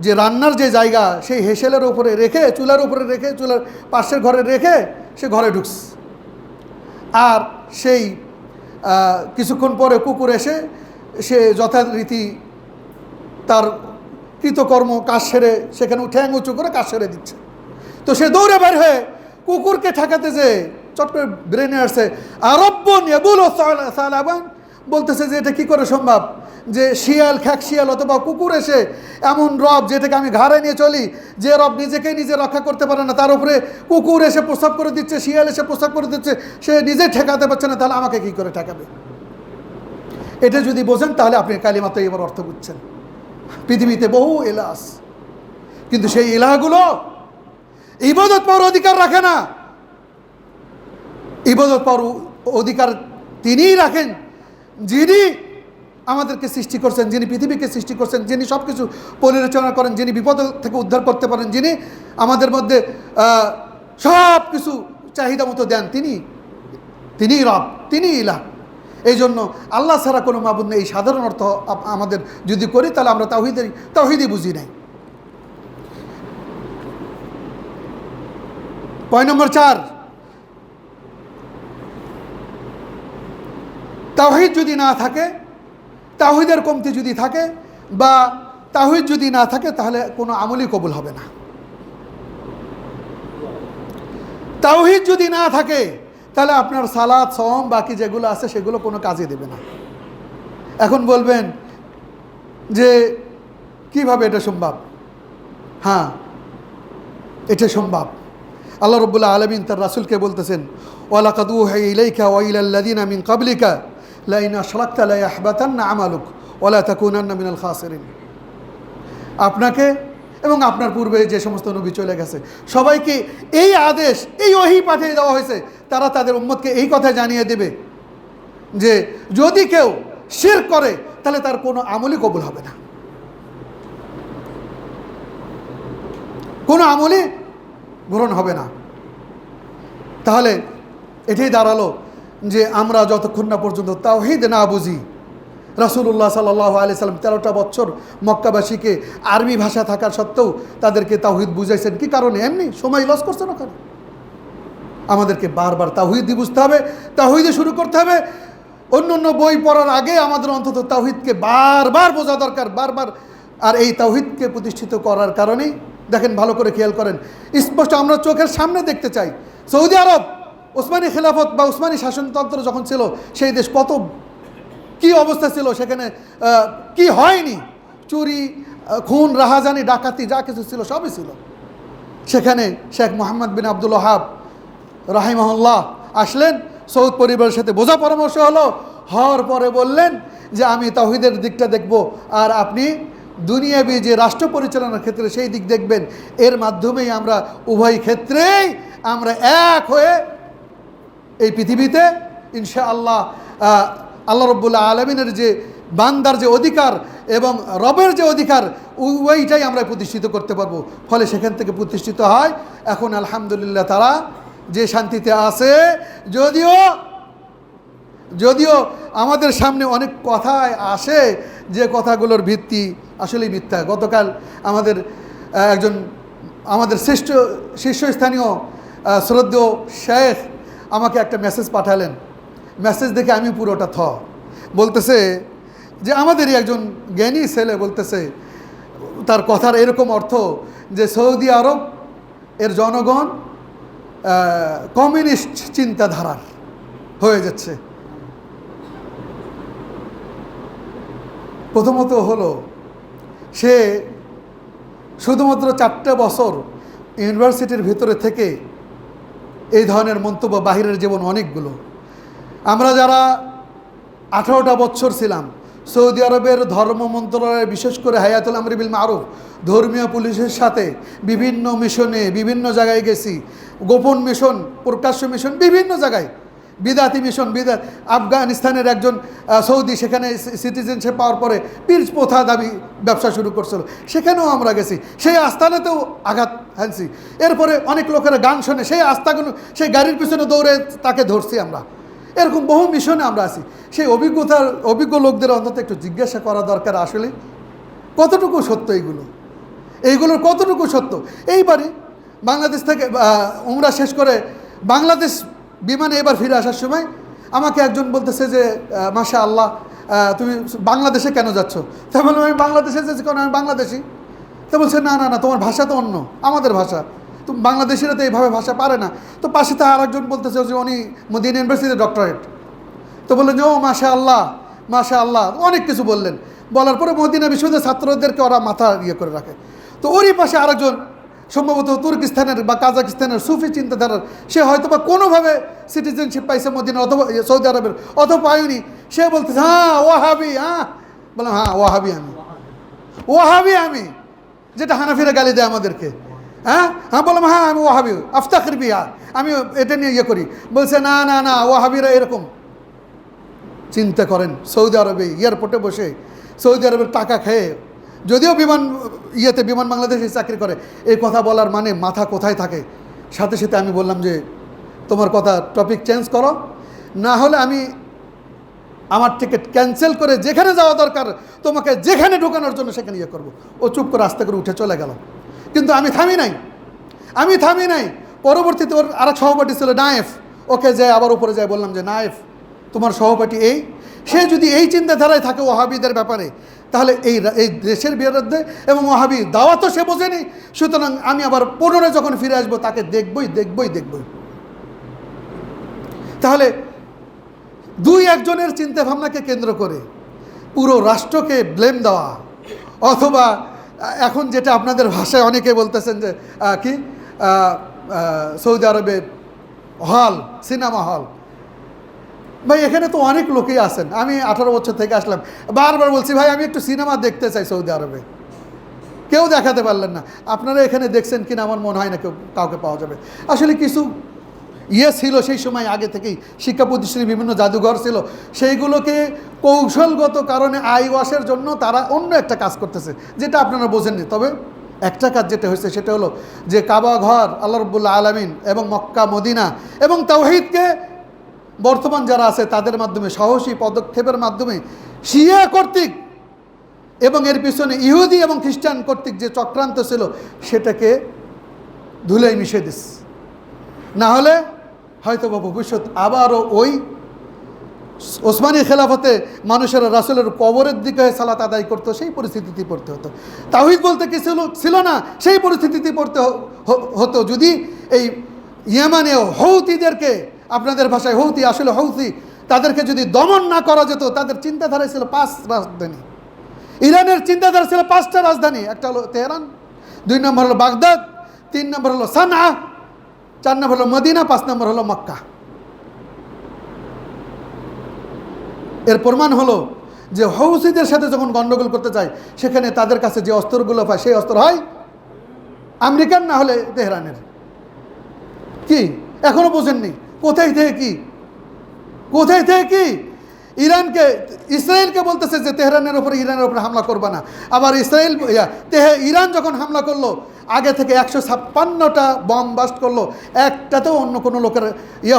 যে রান্নার যে জায়গা সেই হেসেলের উপরে রেখে, চুলার উপরে রেখে, চুলার পাশের ঘরে রেখে সে ঘরে ঢুকছে। আর সেই কিছুক্ষণ পরে কুকুর এসে সে যথারীতি তার কৃতকর্ম কাজ সেরে সেখানে ঠ্যাং উঁচু করে কাজ সেরে দিচ্ছে। তো সে দৌড়ে বের হয়ে কুকুরকে ঠেকাতে যে চট করে ব্রেনে আসছে আরব্বন ইয়াবুল সালাবান, বলতেছে যে এটা কী করে সম্ভব যে শিয়াল, খ্যাক শিয়াল অথবা কুকুর এসে এমন রব যেটাকে আমি ঘাড়ে নিয়ে চলি, যে রব নিজেকেই নিজে রক্ষা করতে পারে না, তার উপরে কুকুর এসে প্রস্তাব করে দিচ্ছে, শিয়াল এসে প্রস্তাব করে দিচ্ছে, সে নিজে ঠেকাতে পারছে না, তাহলে আমাকে কী করে ঠেকাবে? এটা যদি বোঝেন তাহলে আপনি কালিমা তয়্যিবার অর্থ বুঝছেন। পৃথিবীতে বহু ইলাহ আছে, কিন্তু সেই ইলাহগুলো ইবাদত পাওয়ার অধিকার রাখে না। ইবাদত পাওয়ার অধিকার তিনিই রাখেন যিনি আমাদেরকে সৃষ্টি করছেন, যিনি পৃথিবীকে সৃষ্টি করছেন, যিনি সব কিছু পরিচালনা করেন, যিনি বিপদ থেকে উদ্ধার করতে পারেন, যিনি আমাদের মধ্যে সব কিছু চাহিদা মতো দেন, তিনিই রব, তিনিই ইলাহ। এই জন্য আল্লাহ ছাড়া কোনো মাবুদ নেই। এই সাধারণ অর্থ আমাদের যদি করি তাহলে আমরা তাওহীদই বুঝি নাই। পয়েন্ট নম্বর 4, তাওহীদ যদি না থাকে, তাওহীদের কমতি যদি থাকে বা তাওহীদ যদি না থাকে তাহলে কোনো আমলই কবুল হবে না। তাওহীদ যদি না থাকে তাহলে আপনার সালাত, সওম, বাকি যেগুলো আছে সেগুলো কোনো কাজে দেবে না। এখন বলবেন যে কিভাবে এটা সম্ভব? হ্যাঁ, এটা সম্ভব। আল্লাহ রাব্বুল আলামিন তার রাসূলকে বলতেছেন, ওয়ালাকাদ উহিয়া ইলাইকা ওয়া ইলাল্লাযিনা মিন ক্বাবলিকা লাইন আশরাকতা লা ইয়াহবাতান্না আমালুক ওয়া লা তাকুনান্না মিনাল খাসিরিন। আপনাকে এবং আপনার পূর্বে যে সমস্ত নবী চলে গেছে সবাইকে এই আদেশ, এই ওহী পাঠিয়ে দেওয়া হয়েছে। তারা তাদের উম্মতকে এই কথা জানিয়ে দেবে যে যদি কেউ শিরক করে তাহলে তার কোনো আমলই কবুল হবে না, কোনো আমলই গ্রহণ হবে না। তাহলে এটাই দাঁড়ালো যে আমরা যতক্ষণ না পর্যন্ত তাওহীদ না বুঝি, রাসূলুল্লাহ সাল্লাল্লাহু আলাইহি সাল্লাম 13টা বছর মক্কাবাসীকে আরবি ভাষা থাকার সত্ত্বেও তাদেরকে তাওহীদ বুঝাইছেন। কি কারণে? এমনি সময় লস করছে না কারণ। আমাদেরকে বারবার তাওহীদই বুঝতে হবে, তাওহীদই শুরু করতে হবে। অন্য বই পড়ার আগে আমাদের অন্তত তাওহীদকে বারবার বোঝা দরকার, বারবার। আর এই তাওহীদকে প্রতিষ্ঠিত করার কারণেই দেখেন, ভালো করে খেয়াল করেন, স্পষ্ট আমরা চোখের সামনে দেখতে চাই। সৌদি আরব ওসমানী খেলাফত বা ওসমানী শাসনতন্ত্র যখন ছিল, সেই দেশ কত কি অবস্থা ছিল, সেখানে কি হয়নি, চুরি, খুন, রাহাজানি, ডাকাতি যা কিছু ছিল সবই ছিল। সেখানে শেখ মোহাম্মদ বিন আব্দুল ওয়াহাব রাহিমাহুল্লাহ আসলেন, সৌদ পরিবারের সাথে বোঝা পরামর্শ হওয়ার পরে বললেন যে আমি তাওহীদের দিকটা দেখব আর আপনি দুনিয়াবি যে রাষ্ট্র পরিচালনার ক্ষেত্রে সেই দিক দেখবেন। এর মাধ্যমেই আমরা উভয় ক্ষেত্রেই আমরা এক হয়ে এই পৃথিবীতে ইনশাআল্লাহ আল্লাহ রাব্বুল আলামিনের যে বান্দার যে অধিকার এবং রবের যে অধিকার ওইটাই আমরা প্রতিষ্ঠিত করতে পারবো। ফলে সেখান থেকে প্রতিষ্ঠিত হয়। এখন আলহামদুলিল্লাহ তারা যে শান্তিতে আছে, যদিও আমাদের সামনে অনেক কথায় আসে যে কথাগুলোর ভিত্তি আসলেই মিথ্যা। গতকাল আমাদের শীর্ষস্থানীয় শ্রদ্ধেয় শেখ আমাকে একটা মেসেজ পাঠালেন। মেসেজ দেখে আমি পুরোটা বলতেছে যে আমাদেরই একজন জ্ঞানী ছেলে বলতেছে, তার কথার এরকম অর্থ যে সৌদি আরব এর জনগণ কমিউনিস্ট চিন্তাধারার হয়ে যাচ্ছে। প্রথমত হলো সে শুধুমাত্র 4টে বছর ইউনিভার্সিটির ভিতরে থেকে এই ধরনের মন্তব্য, বাহিরের জীবন অনেকগুলো। আমরা যারা 18টা বছর ছিলাম সৌদি আরবের ধর্ম মন্ত্রণালয়ে, বিশেষ করে হায়াতুল আমরি বিল মারুফ ধর্মীয় পুলিশের সাথে বিভিন্ন মিশনে বিভিন্ন জায়গায় গেছি, গোপন মিশন, প্রকাশ্য মিশন, বিভিন্ন জায়গায়, বিদাতি মিশন, আফগানিস্তানের একজন সৌদি সেখানে সিটিজেনশিপ পাওয়ার পরে পীর প্রথা দাবি ব্যবসা শুরু করছিল, সেখানেও আমরা গেছি, সেই আস্তানাতেও আঘাত হানছি। এরপরে অনেক লোকেরা গান শোনে, সেই আস্তাগুলো, সেই গাড়ির পিছনে দৌড়ে তাকে ধরছি আমরা। এরকম বহু মিশনে আমরা আছি। সেই অভিজ্ঞ লোকদের অন্তত একটু জিজ্ঞাসা করা দরকার আসলে কতটুকু সত্য এইগুলোর কতটুকু সত্য। এইবারই বাংলাদেশ থেকে উমরা শেষ করে বাংলাদেশ বিমানে এবার ফিরে আসার সময় আমাকে একজন বলতেছে যে মাশাআল্লাহ তুমি বাংলাদেশে কেন যাচ্ছ? তাই বললাম আমি বাংলাদেশে যাচ্ছি কারণ আমি বাংলাদেশি। তো বলছে না না না, তোমার ভাষা তো অন্য, আমাদের ভাষা, তো বাংলাদেশিরা তো এইভাবে ভাষা পারে না। তো পাশে তো আর একজন বলতেছে যে উনি মদিনা ইউনিভার্সিটিতে ডক্টরেট। তো বললেন যে ও মাশাআল্লাহ মাশাআল্লাহ, অনেক কিছু বললেন। বলার পরে মদিনা বিশ্ববিদ্যালয়ের ছাত্রদেরকে ওরা মাথা করে রাখে। তো ওরই পাশে আরেকজন সম্ভবত তুর্কিস্তানের বা কাজাকিস্তানের সুফি চিন্তাধারার, সে হয়তো বা কোনোভাবে সিটিজেনশিপ পাইছে মদিনা অথবা সৌদি আরবের, অথবা পায়নি। সে বলতেছে হ্যাঁ ওয়াহাবি, হ্যাঁ বললাম হ্যাঁ ওয়াহাবি আমি। ওয়াহাবি আমি, যেটা হানাফিরা গালি দেয় আমাদেরকে। হ্যাঁ হ্যাঁ বললাম হ্যাঁ আমি ওয়াহাবি, আফতাখির বিহা, আমি এটা নিয়ে ইয়ে করি। বলছে না না না, ওয়াহাবিরা এরকম। চিন্তা করেন, সৌদি আরবে এয়ারপোর্টে বসে সৌদি আরবের টাকা খেয়ে, যদিও বিমান বাংলাদেশে চাকরি করে, এই কথা বলার মানে মাথা কোথায় থাকে। সাথে সাথে আমি বললাম যে তোমার কথা টপিক চেঞ্জ করো, না হলে আমি আমার টিকিট ক্যান্সেল করে যেখানে যাওয়া দরকার তোমাকে যেখানে ঢোকানোর জন্য সেখানে ইয়ে করবো। ও চুপ করে আস্তে করে উঠে চলে গেল। কিন্তু আমি থামি নাই। পরবর্তীতে ওর আরেক সহপাঠী ছিল নায়েফ, ওকে যায় আবার উপরে যায় বললাম যে নায়েফ তোমার সহপাঠী এই, সে যদি এই চিন্তাধারায় থাকে ওয়াহাবিদের ব্যাপারে, তাহলে এই দেশের বিরুদ্ধে এবং ওয়াহাবি দাওয়াতও সে বোঝেনি। সুতরাং আমি আবার পুনরায় যখন ফিরে আসবো তাকে দেখবই। তাহলে দুই একজনের চিন্তা ভাবনাকে কেন্দ্র করে পুরো রাষ্ট্রকে ব্লেম দেওয়া, অথবা এখন যেটা আপনাদের ভাষায় অনেকে বলতেছেন যে কি সৌদি আরবে হল, সিনেমা হল। ভাই এখানে তো অনেক লোকই আছেন, আমি 18 বছর থেকে আসলাম, বারবার বলছি ভাই আমি একটু সিনেমা দেখতে চাই সৌদি আরবে, কেউ দেখাতে পারলেন না। আপনারা এখানে দেখছেন কিনা আমার মনে হয় না কাউকে পাওয়া যাবে। আসলে কিছু ছিল সেই সময় আগে থেকেই, শিক্ষা প্রতিষ্ঠানে বিভিন্ন জাদুঘর ছিল, সেইগুলোকে কৌশলগত কারণে আইওয়াশের জন্য তারা অন্য একটা কাজ করতেছে, যেটা আপনারা বোঝেননি। তবে একটা কাজ যেটা হয়েছে সেটা হলো যে কাবা ঘর, আল্লাহ রাব্বুল আলামিন এবং মক্কা মদিনা এবং তাওহীদকে বর্তমান যারা আছে তাদের মাধ্যমে সাহসী পদক্ষেপের মাধ্যমে শিয়া কর্তৃক এবং এর পিছনে ইহুদি এবং খ্রিস্টান কর্তৃক যে চক্রান্ত ছিল সেটাকে ধুলোয় মিশিয়ে দিস, না হলে হয়তো বা ভবিষ্যৎ আবারও ওই ওসমানী খেলাফতে মানুষেরা রাসূলের কবরের দিকে সালাত আদায় করতো, সেই পরিস্থিতিতে পড়তে হতো। তাওহীদ বলতে কি ছিল না, সেই পরিস্থিতিতে পড়তে হতো যদি এই ইয়েমানে হৌতিদেরকে, আপনাদের ভাষায় হৌতি, আসলে হৌতি, তাদেরকে যদি দমন না করা যেত। তাদের চিন্তাধারা ছিল 5 রাজধানী, ইরানের চিন্তাধারা ছিল 5টা রাজধানী, একটা হলো তেহরান, 2 নম্বর হলো বাগদাদ, 3 নম্বর হলো সানআ, 4 নম্বর হলো মদিনা, 5 নম্বর হলো মক্কা। এর প্রমাণ হলো যে হৌসিদের সাথে যখন গণ্ডগোল করতে চায় সেখানে তাদের কাছে যে অস্ত্রগুলো পায় সেই অস্ত্র হয় আমেরিকান, না হলে তেহরানের। কি এখনো বোঝেননি? কোথায় থেকে কি ইরানকে, ইসরায়েলকে বলতেছে যে তেহরানের উপরে, ইরানের উপরে হামলা করবে না। আবার ইরান যখন হামলা করলো আগে থেকে 156টা বম বাস্ট করলো, একটাতেও অন্য কোনো লোকের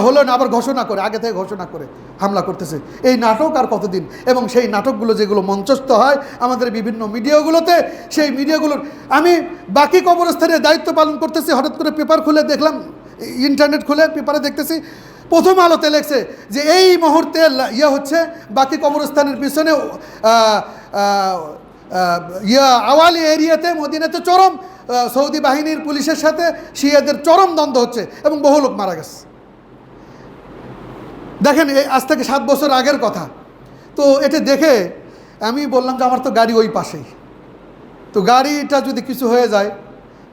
হলো না, আবার ঘোষণা করে, আগে থেকে ঘোষণা করে হামলা করতেছে। এই নাটক আর কতদিন? এবং সেই নাটকগুলো যেগুলো মঞ্চস্থ হয় আমাদের বিভিন্ন মিডিয়াগুলোতে, সেই মিডিয়াগুলোর, আমি বাকি কবরস্থানে দায়িত্ব পালন করতেছি, হঠাৎ করে পেপার খুলে দেখলাম, ইন্টারনেট খুলে পেপারে দেখতেছি প্রথম আলোতে লেখছে যে এই মুহূর্তে হচ্ছে বাকি কবরস্থানের পিছনে আওয়ালি এরিয়াতে, মদিনাতে চরম সৌদি বাহিনীর পুলিশের সাথে শিয়াদের চরম দ্বন্দ্ব হচ্ছে এবং বহু লোক মারা গেছে। দেখেন আজ থেকে 7 বছর আগের কথা। তো এটা দেখে আমি বললাম যে আমার তো গাড়ি ওই পাশেই, তো গাড়িটা যদি কিছু হয়ে যায়,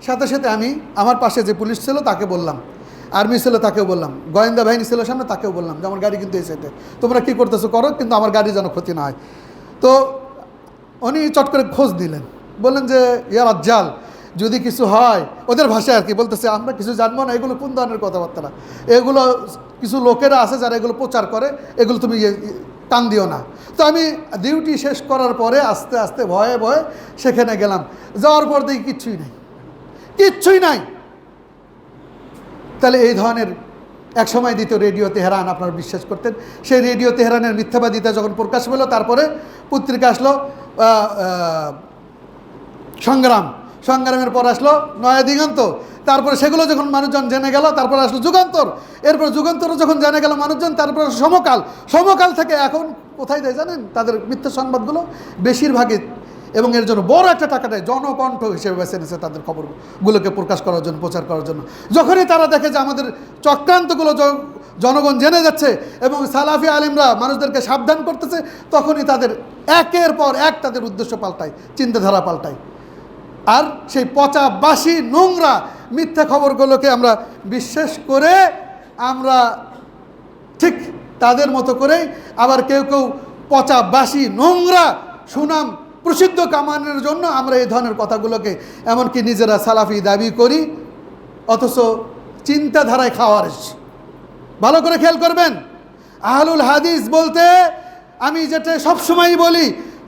সাথে সাথে আমি আমার পাশে যে পুলিশ ছিল তাকে বললাম, আর্মি ছিল তাকেও বললাম, গোয়েন্দা বাহিনী ছিল সামনে তাকেও বললাম যে আমার গাড়ি কিন্তু এই সাইডে, তোমরা কী করতেছো করো, কিন্তু আমার গাড়ি যেন ক্ষতি না হয়। তো উনি চট করে খোঁজ দিলেন, বললেন যে ইয়া রাজ্জাল, যদি কিছু হয়, ওদের ভাষায় আর কি বলতেছে, আমরা কিছু জানবো না, এগুলো কোন ধরনের কথাবার্তা, এগুলো কিছু লোকেরা আছে যারা এগুলো প্রচার করে, এগুলো তুমি কান দিও না। তো আমি ডিউটি শেষ করার পরে আস্তে আস্তে ভয়ে ভয়ে সেখানে গেলাম, যাওয়ার পর দেখি কিচ্ছুই নাই। তাহলে এই ধরনের এক সময় দিত রেডিও তেহরান, আপনারা বিশ্বাস করতেন? সেই রেডিও তেহরানের মিথ্যাবাদিতা যখন প্রকাশ পেল, তারপরে পত্রিকা আসলো সংগ্রামের পর আসলো নয়া দিগন্ত, তারপরে সেগুলো যখন মানুষজন জেনে গেল, তারপরে আসলো যুগান্তর, এরপর যুগান্তরও যখন জেনে গেল মানুষজন, তারপরে সমকাল থেকে এখন কোথায় দেয় জানেন? তাদের মিথ্যা সংবাদগুলো বেশিরভাগই, এবং এর জন্য বড় একটা টাকা দেয়, জনকণ্ঠ হিসেবে বেছে নিয়েছে তাদের খবরগুলোকে প্রকাশ করার জন্য, প্রচার করার জন্য। যখনই তারা দেখে যে আমাদের চক্রান্তগুলো জনগণ জেনে যাচ্ছে এবং সালাফি আলেমরা মানুষদেরকে সাবধান করতেছে, তখনই তাদের একের পর এক তাদের উদ্দেশ্য পাল্টায়, চিন্তাধারা পাল্টায়। আর সেই পচা বাসি নোংরা মিথ্যা খবরগুলোকে আমরা বিশ্বাস করে আমরা ঠিক তাদের মতো করেই, আবার কেউ পচা বাসি নোংরা সুনাম প্রসিদ্ধ কামানোর জন্য আমরা এই ধরনের কথাগুলোকে এমনকি নিজেরা সালাফি দাবি করি, অথচ চিন্তাধারায় খাওয়ারিজ। ভালো করে খেয়াল করবেন, আহলুল হাদিস বলতে আমি যেটা সবসময় বলি,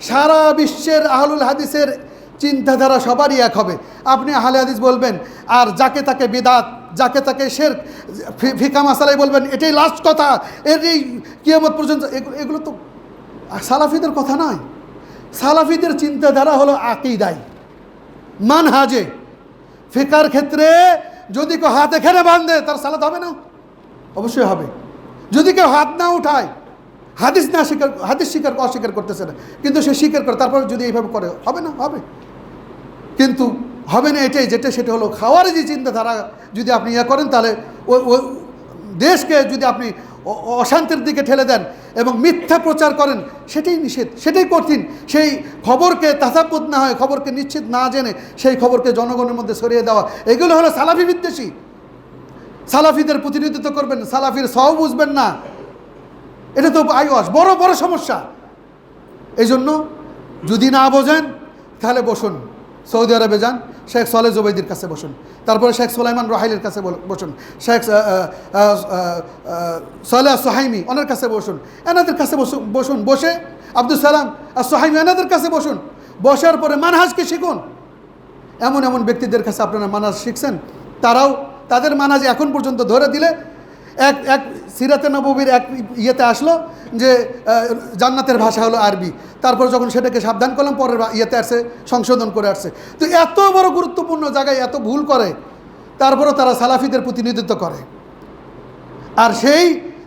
সারা বিশ্বের আহলুল হাদিসের চিন্তাধারা সবারই এক হবে। আপনি আহলে হাদিস বলবেন, আর যাকে তাকে বিদাত, যাকে তাকে শিরক, ফিকা মাসালাই বলবেন, এটাই লাস্ট কথা, এই কিয়ামত পর্যন্ত, এগুলো তো সালাফিদের কথা নয়। সালাফিদের চিন্তাধারা হলো আকীদায়, মানহাজে। ফিকার ক্ষেত্রে যদি কেউ হাত এখানে বাঁধে তার সালাত হবে না? অবশ্যই হবে। যদি কেউ হাত না উঠায়, হাদিস স্বীকার অস্বীকার করতেছে না, কিন্তু সে স্বীকার করে, তারপর যদি এইভাবে করে, হবে না? হবে। কিন্তু হবে না এটাই, সেটা হলো খাওয়ারিজি চিন্তাধারা। যদি আপনি ইয়ে করেন, তাহলে ওই দেশকে যদি আপনি অশান্তির দিকে ঠেলে দেন এবং মিথ্যা প্রচার করেন, সেটাই নিষেধ, সেটাই কঠিন। সেই খবরকে তাসাব্বুত না হয়, খবরকে নিশ্চিত না জেনে সেই খবরকে জনগণের মধ্যে ছড়িয়ে দেওয়া, এগুলো হলো সালাফি বিদ্বেষী। সালাফিদের প্রতিনিধিত্ব করবেন, সালাফির সও বুঝবেন না, এটা তো আইওয়াস, বড় বড় সমস্যা। এই জন্য যদি না বোঝেন তাহলে বসুন, সৌদি আরবে যান, শেখ সালেহ জুবাইদির কাছে বসুন, তারপরে শেখ সুলাইমান রাহিলের কাছে বসুন, শেখ সালেহ সোহাইমি ওনার কাছে বসুন, এনাদের কাছে বসুন, বসে আব্দুল সালাম আর সোহাইমি এনাদের কাছে বসুন, বসার পরে মানহাজকে শিখুন। এমন এমন ব্যক্তিদের কাছে আপনারা মানহাজ শিখছেন, তাদের মানহাজ এখন পর্যন্ত ধরে দিলে, এক সিরাতে নববীর এক ইয়েতে আসলো যে জান্নাতের ভাষা হলো আরবি, তারপর যখন সেটাকে সাবধান করলাম, পরের ইয়েতে আসছে সংশোধন করে আসছে। তো এত বড় গুরুত্বপূর্ণ জায়গায় এত ভুল করে, তারপরও তারা সালাফিদের প্রতিনিধিত্ব করে। আর সেই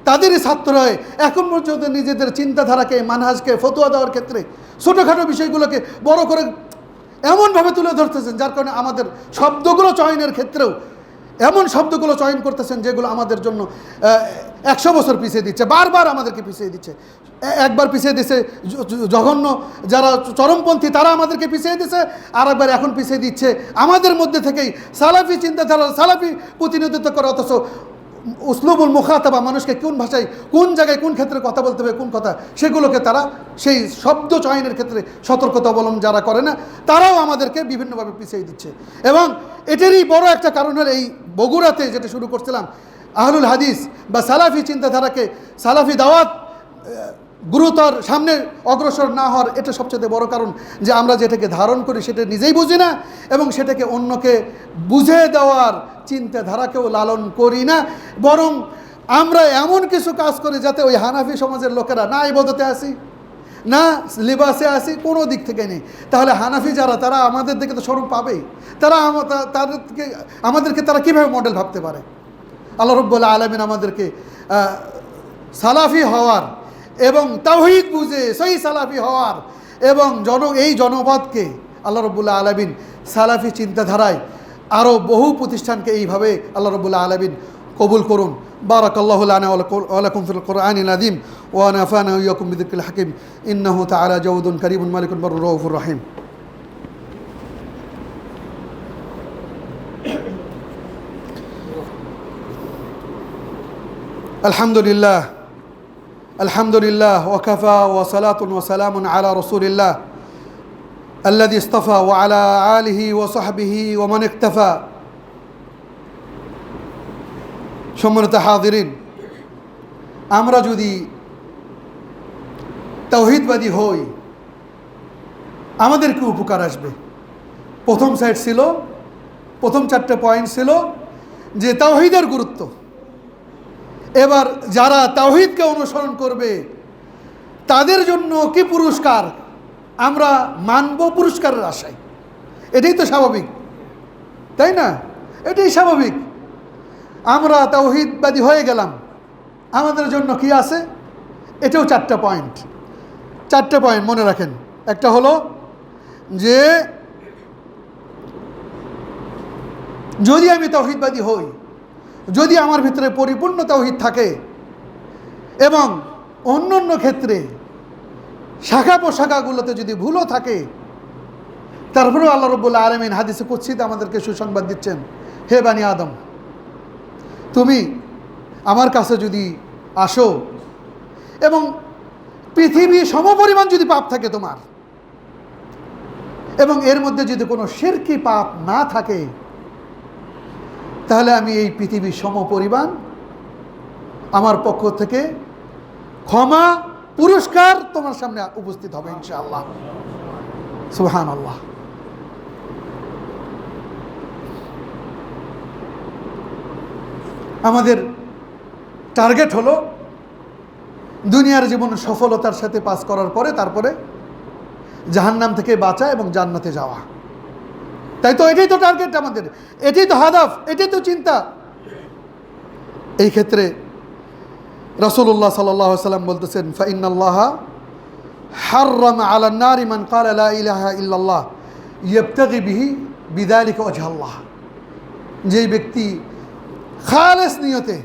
তাদেরই ছাত্র হয়ে এখন পর্যন্ত নিজেদের চিন্তাধারাকে, মানহাজকে ফতোয়া দেওয়ার ক্ষেত্রে ছোটোখাটো বিষয়গুলোকে বড় করে এমনভাবে তুলে ধরতেছেন, যার কারণে আমাদের শব্দগুলো চয়নের ক্ষেত্রেও এমন শব্দগুলো চয়ন করতেছেন যেগুলো আমাদের জন্য 100 বছর পিছিয়ে দিচ্ছে, বারবার আমাদেরকে পিছিয়ে দিচ্ছে। একবার পিছিয়ে দিচ্ছে জঘন্য যারা চরমপন্থী, তারা আমাদেরকে পিছিয়ে দিচ্ছে, আর একবার এখন পিছিয়ে দিচ্ছে আমাদের মধ্যে থেকেই সালাফি চিন্তাধারা, সালাফি প্রতিনিধিত্ব করে, অথচ উসলুবুল মুখাতাবা, মানুষকে কোন ভাষায়, কোন জায়গায়, কোন ক্ষেত্রে কথা বলতে হবে, কোন কথা, সেগুলোকে তারা সেই শব্দ চয়নের ক্ষেত্রে সতর্কতা অবলম্বন যারা করে না, তারাও আমাদেরকে বিভিন্নভাবে পিছিয়ে দিচ্ছে। এবং এটারই বড় একটা কারণ হল, এই বগুড়াতে যেটা শুরু করছিলাম, আহলুল হাদিস বা সালাফি চিন্তাধারাকে, সালাফি দাওয়াত গুরুতর সামনে অগ্রসর না হওয়ার এটা সবচেয়ে বড় কারণ, যে আমরা যেটাকে ধারণ করি সেটা নিজেই বুঝি না, এবং সেটাকে অন্যকে বুঝে দেওয়ার চিন্তাধারাকেও লালন করি না, বরং আমরা এমন কিছু কাজ করি যাতে ওই হানাফি সমাজের লোকেরা না ইবাদতে আসি, না লিবাসে আসি, কোনো দিক থেকে নেই। তাহলে হানাফি যারা, তারা আমাদের দিকে তো শরম পাবেই, আমাদেরকে তারা কীভাবে মডেল ভাবতে পারে? আল্লাহ রাব্বুল আলামিন আমাদেরকে সালাফি হওয়ার এবং তাওহীদ বুঝে সহি সালাফি হওয়ার এবং এই জনপদকে আল্লাহ রাব্বুল আলামিন সালাফি চিন্তাধারায় আরও বহু প্রতিষ্ঠানকে এইভাবে আল্লাহ রাব্বুল আলামিন কবুল করুন। বারাকাল্লাহু লানা ওয়া লাকুম ফিল কুরআনিল আযীম ওয়া নাফা'না ওয়া ইয়াকুম বিযিকরিল হাকীম ইন্নাহু তাআলা জাওয়াদুন কারীমুন মালিকুন বাররুর রাউফুর রাহিম। আলহামদুলিল্লাহ, আলহামদুলিল্লাহ, ওয়াকাফা ওয়া সালাতুন ওয়া সালামুন আলা রাসূলিল্লাহ আল্লাযী ইসতাফা ওয়া আলা আলিহি ওয়া সাহবিহি ওয়া মান ইকতাফা। সম্মানিত হাজিরিন, আমরা যদি তাওহীদবাদী হই, আমাদের কি উপকার আসবে? প্রথম সাইড ছিল, প্রথম 4টে পয়েন্ট ছিল যে তাওহীদের গুরুত্ব। এবার যারা তাওহীদকে অনুসরণ করবে তাদের জন্য কি পুরস্কার আমরা মানব, পুরস্কারের আশায়। এটাই তো স্বাভাবিক, তাই না? এটাই স্বাভাবিক। আমরা তাওহীদবাদী হয়ে গেলাম, আমাদের জন্য কি আছে? এটাও 4টে পয়েন্ট, 4টে পয়েন্ট মনে রাখেন। একটা হলো যে যদি আমি তাওহীদবাদী হই, যদি আমার ভিতরে পরিপূর্ণ তাওহীদ থাকে এবং অন্য অন্য ক্ষেত্রে শাখা প্রশাখাগুলোতে যদি ভুলও থাকে, তারপরেও আল্লাহ রাব্বুল আলামিন হাদিসে কুদসিতে আমাদেরকে সুসংবাদ দিচ্ছেন, হে বানি আদম, তুমি আমার কাছে যদি আসো এবং পৃথিবী সমপরিমাণ যদি পাপ থাকে তোমার, এবং এর মধ্যে যদি কোনো শিরকি পাপ না থাকে, তাহলে আমি এই পৃথিবীর সমপরিমাণ আমার পক্ষ থেকে ক্ষমা, পুরস্কার তোমার সামনে উপস্থিত হবে ইনশাআল্লাহ। সুবহানাল্লাহ। আমাদের টার্গেট হলো দুনিয়ার জীবন সফলতার সাথে পাস করার পরে তারপরে জাহান্নাম থেকে বাঁচা এবং জান্নাতে যাওয়া। তাই তো এটাই তো টার্গেট আমাদের, এটাই তো হাদাফ, এটাই তো চিন্তা। এই ক্ষেত্রে রাসূলুল্লাহ সাল্লাল্লাহু আলাইহি ওয়াসাল্লাম বলতেছেন, ফাইন্নাল্লাহা হাররামা আলান নারি মান ক্বালা লা ইলাহা ইল্লাল্লাহ ইয়াবতাগি বিহি বিযালিকা ওয়াজহাল্লাহ। যেই ব্যক্তি খালেস নিয়তে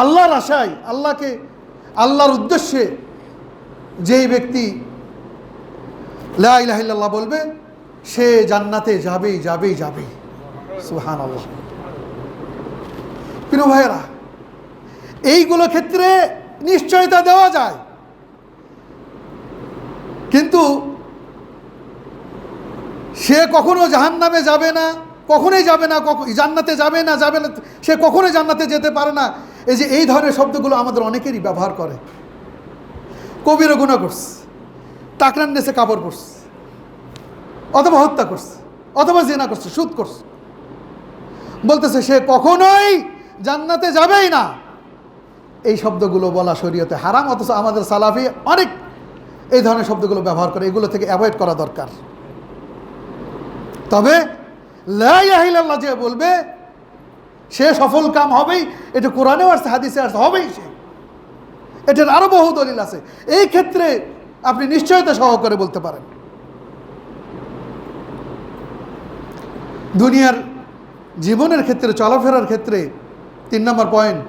আল্লাহর আশায়, আল্লাহর উদ্দেশ্যে যেই ব্যক্তি লা ইলাহা ইল্লাল্লাহ বলবে, সে জান্নাতে যাবেই। সুবহানাল্লাহ। প্রিয় ভাইয়েরা, এইগুলো ক্ষেত্রে নিশ্চয়তা দেওয়া যায়, কিন্তু সে কখনো জাহান্নামে যাবে না, কখনোই যাবে না, জান্নাতে যাবে না, সে কখনোই জান্নাতে যেতে পারে না। এই ধরনের শব্দগুলো আমাদের অনেকেরই ব্যবহার করে। কবিরা গুনাহ করছে, টাকরান নেছে কাপড় পরছে, অথবা হত্যা করছে, অথবা জিনা করছে, সুদ করছে, বলতেছে সে কখনোই জান্নাতে যাবেই না। এই শব্দগুলো বলা শরীয়তে হারাম, অথচ আমাদের সালাফি অনেক এই ধরনের শব্দগুলো ব্যবহার করে। এগুলো থেকে অ্যাভয়েড করা দরকার। তবে লা ইলাহা ইল্লাল্লাহ যে বলবে সে সফল কাম হবেই, এটা কোরআনেও আসছে, হাদিসে আসছে, হবেই সে। এটার আরো বহু দলিল আছে। এই ক্ষেত্রে আপনি নিশ্চয়তা সহকারে বলতে পারেন। দুনিয়ার জীবনের ক্ষেত্রে, চলাফেরার ক্ষেত্রে 3 নম্বর পয়েন্ট,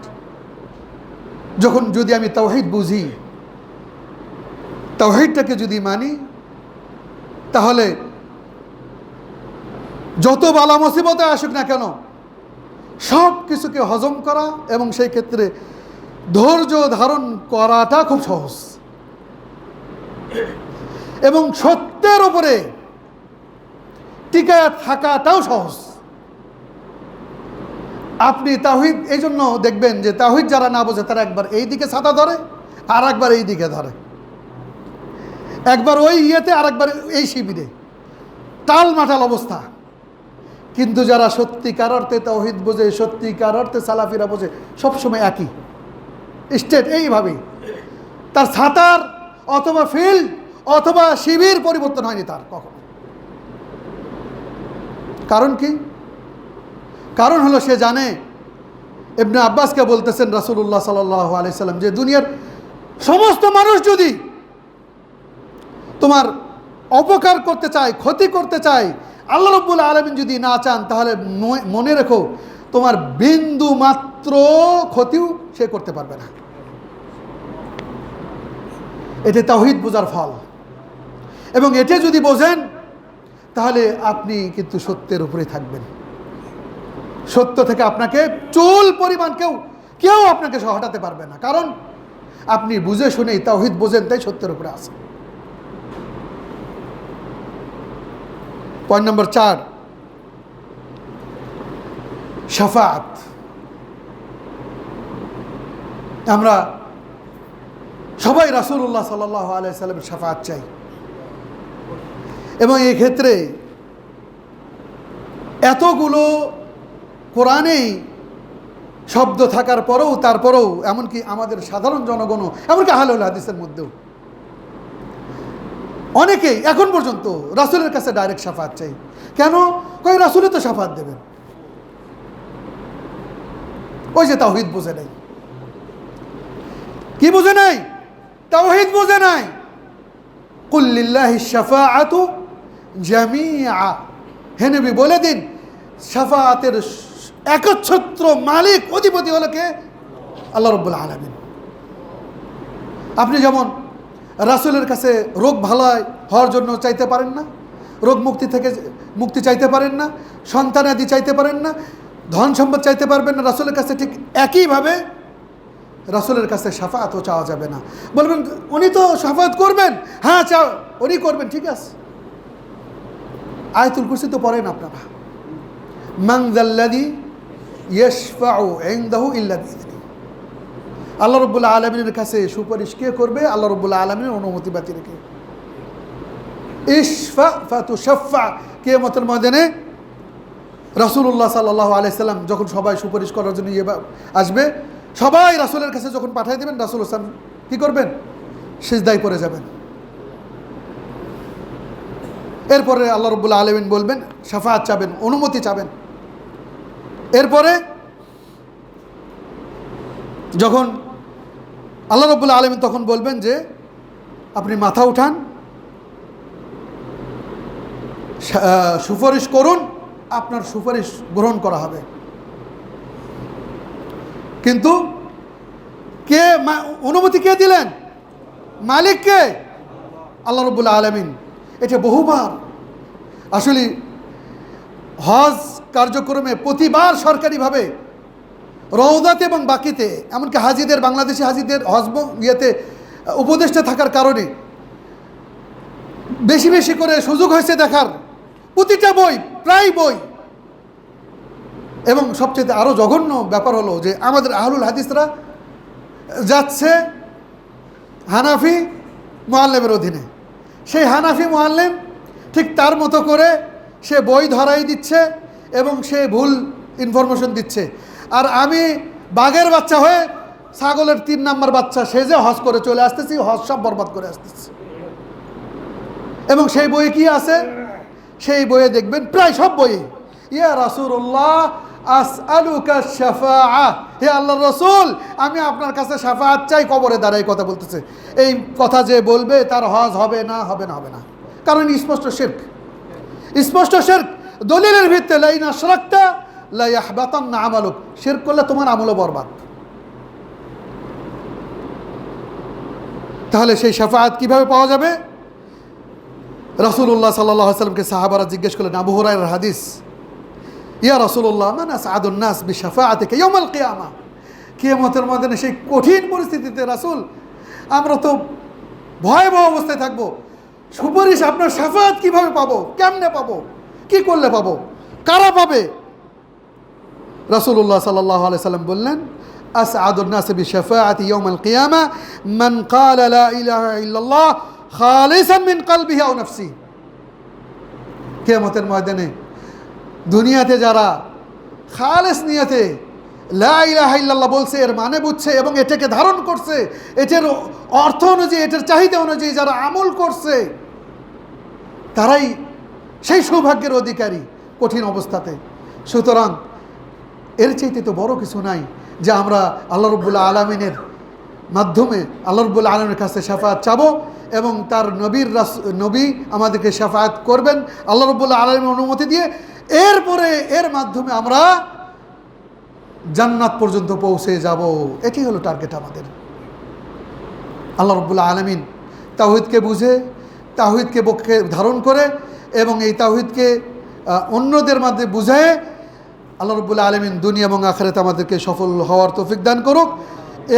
যদি আমি তাওহীদ বুঝি, তাওহীদটাকে যদি মানি, তাহলে যত বালা মুসিবতে আসুক না কেন সব কিছুকে হজম করা এবং সেই ক্ষেত্রে ধৈর্য ধারণ করাটা খুব সহজ, এবং সত্যের উপরে টিকায় থাকাটাও সহজ। আপনি তাওহীদ, এই জন্য দেখবেন যে তাওহীদ যারা না বোঝে তারা একবার এই দিকে ছাতা ধরে, আর একবার এই দিকে ধরে, একবার ওই ইয়েতে আর একবার এই শিবিরে, টালমাটাল অবস্থা। কিন্তু যারা সত্যিকার অর্থে তাওহীদ বোঝে, সত্যিকার অর্থে সালাফিরা বোঝে, সবসময় একই স্টেট, এইভাবেই তার ছাতার অথবা ফিল্ড অথবা শিবির পরিবর্তন হয়নি তার কখনো। কারণ কি? কারণ হলো সে জানে, ইবনে আব্বাসকে বলতেছেন রাসূলুল্লাহ সাল্লাল্লাহু আলাইহি সাল্লাম, যে দুনিয়ার সমস্ত মানুষ যদি তোমার অপকার করতে চায়, ক্ষতি করতে চায়, আল্লাহ রাব্বুল আলামিন যদি না চান, তাহলে মনে রেখো তোমার বিন্দু মাত্র ক্ষতিও সে করতে পারবে না। এটা তাওহীদ বোঝার ফল। এবং এটা যদি বোঝেন, তাহলে আপনি কিন্তু সত্যের উপরে থাকবেন। সত্য থেকে আপনাকে চুল পরিমাণ কেউ আপনাকে হটাতে পারবে না, কারণ আপনি বুঝে শুনেই তাওহীদ বোঝেন, তাই সত্যের উপরে আছেন। Point number 4, শাফাআত। আমরা সবাই রাসূলুল্লাহ সাল্লাল্লাহু আলাইহি সাল্লামের শাফাআত চাই, এবং এই ক্ষেত্রে এতগুলো কোরআনেই শব্দ থাকার পরেও, তারপরেও এমনকি আমাদের সাধারণ জনগণও, এমনকি আহলুল হাদিসের মধ্যেও অনেকেই এখন পর্যন্ত রাসূলের কাছে ডাইরেক্ট শাফাআত চাই। কেন? কই রাসূলই তো শাফাআত দেবেন। ওই যে তাওহীদ বোঝে নাই। কি বোঝে নাই? তাওহীদ বোঝে নাই। কুল লিল্লাহিশ শাফাআতু জামিআ, হে নবী বলে দিন, শাফাআতের একচ্ছত্র মালিক, অধিপতি হলো কে? আল্লাহ রাব্বুল আলামিন। আপনি যেমন রাসূলের কাছে রোগ ভালো হওয়ার জন্য চাইতে পারেন না, রোগ মুক্তি থেকে মুক্তি চাইতে পারেন না, সন্তানাদি চাইতে পারেন না, ধন সম্পদ চাইতে পারবেন না রাসূলের কাছে, ঠিক একইভাবে রাসূলের কাছে শাফাআতও চাওয়া যাবে না। বলবেন উনি তো শাফাআত করবেন, হ্যাঁ চাও, উনি করবেন, ঠিক আছে। আয়াতুল কুরসি তো পড়েন আপনারা, মান যাল্লাযী ইয়াশফাউ ইনদাহু ইল্লা বিইযনিহি। আল্লাহ রাব্বুল আলামিনের কাছে সুপারিশ কে করবে? আল্লাহ রাব্বুল আলামিনের অনুমতি ব্যতীত রেখে। ইশফা ফাতুশাফা, কিয়ামতের ময়দানে রাসূলুল্লাহ সাল্লাল্লাহু আলাইহি সাল্লাম যখন সবাই সুপারিশ করার জন্য আসবে, সবাই রাসূলের কাছে যখন পাঠিয়ে দেবেন, রাসূল সাল্লাল্লাহু আলাইহি সাল্লাম কি করবেন? সিজদায় পড়ে যাবেন। এরপরে আল্লাহ রাব্বুল আলামিন বলবেন, শাফাআত চাবেন, অনুমতি চাবেন। এরপরে যখন আল্লাহ রাব্বুল আলামিন তখন বলবেন যে আপনি মাথা উঠান, সুপারিশ করুন, আপনার সুপারিশ গ্রহণ করা হবে। কিন্তু কে অনুমতি কে দিলেন? মালিক কে? আল্লাহ রাব্বুল আলামিন। এটা বহুবার আসলে হজ কার্যক্রমে প্রতিবার সরকারিভাবে রওজাতে এবং বাকিতে, এমনকি হাজিদের, বাংলাদেশি হাজিদের হজ ইয়েতে উপদেষ্টা থাকার কারণে বেশি বেশি করে সুযোগ হয়েছে দেখার, প্রতিটা বই, প্রায় বই। এবং সবচেয়ে আরও জঘন্য ব্যাপার হলো যে আমাদের আহলুল হাদিসরা যাচ্ছে হানাফি মুআল্লিমের অধীনে। সেই হানাফি মুআল্লিম ঠিক তার মতো করে সে বই ধরাই দিচ্ছে এবং সে ভুল ইনফরমেশন দিচ্ছে। আর আমি বাঘের বাচ্চা হয়ে ছাগলের 3 নাম্বার বাচ্চা সেজে হজ করে চলে আসতেছি, হজ সব বরবাদ করে আসতেছি। এবং সেই বইয়ে কি আছে? সেই বইয়ে দেখবেন প্রায় সব বইয়ে, ইয়া রাসূলুল্লাহ আসআলুকা শাফাআহ, হে আল্লাহর রাসূল আমি আপনার কাছে শাফাআত চাই। কবরে দাঁড়ায় কথা বলতেছে। এই কথা যে বলবে তার হজ হবে না, হবে না, হবে না। কারণ স্পষ্ট শিরক, স্পষ্ট শিরক। দলিলের ভিত্তিতে লা ইন আশরাকতা লা ইয়াহবাতান্না আমালুক, শিরক করলে তোমার আমলও বরবাদ। তাহলে সেই শাফাআত কিভাবে পাওয়া যাবে? রাসূলুল্লাহ সাল্লাল্লাহু আলাইহি ওয়াসাল্লামকে সাহাবারা জিজ্ঞেস করলেন, আবু হুরায়রার হাদিস, ইয়া রাসূলুল্লাহ মান আসআদুন নাস বিশাফাআতিকা ইয়াউমাল কিয়ামা। কিয়ামতের ময়দানে সেই কঠিন পরিস্থিতিতে রাসূল আমরা তো ভয়াবহ অবস্থায় থাকবো, সুপারিশ আপনার শাফাআত কিভাবে পাবো, কেমনে পাবো, কি করলে পাবো, কারা পাবে? রাসূলুল্লাহ সাল্লাল্লাহু আলাইহি সাল্লাম বললেন, আসআদুন নাস বিশাফাআতি ইয়াউমাল কিয়ামা মান ক্বালা লা ইলাহা ইল্লাল্লাহ খালিসান মিন কলবিহি আও নাফসি। কিয়ামতের ময়দানে দুনিয়াতে যারা খালেস নিয়তে লা ইলাহা ইল্লাল্লাহ বলছে, এর মানে বুঝছে এবং এটাকে ধারণ করছে, এটার অর্থ অনুযায়ী, এটার চাহিদা অনুযায়ী যারা আমল করছে, তারাই সেই সৌভাগ্যের অধিকারী কঠিন অবস্থাতে। সুতরাং এর চাইতে তো বড় কিছু নাই যে আমরা আল্লাহ রাব্বুল আলামিনের মাধ্যমে আল্লাহ রাব্বুল আলামিনের কাছে শাফাআত চাবো এবং তার নবী আমাদেরকে শাফাআত করবেন আল্লাহ রাব্বুল আলামিনের অনুমতি দিয়ে। এরপরে এর মাধ্যমে আমরা জান্নাত পর্যন্ত পৌঁছে যাব। এটি হলো টার্গেট আমাদের। আল্লাহ রাব্বুল আলামিন তাওহীদকে বুঝে, তাওহীদকে পক্ষে ধারণ করে এবং এই তাওহীদকে অন্যদের মধ্যে বুঝায় আল্লাহ রাব্বুল আলামিন দুনিয়া এবং আখিরাতে আমাদেরকে সফল হওয়ার তৌফিক দান করুক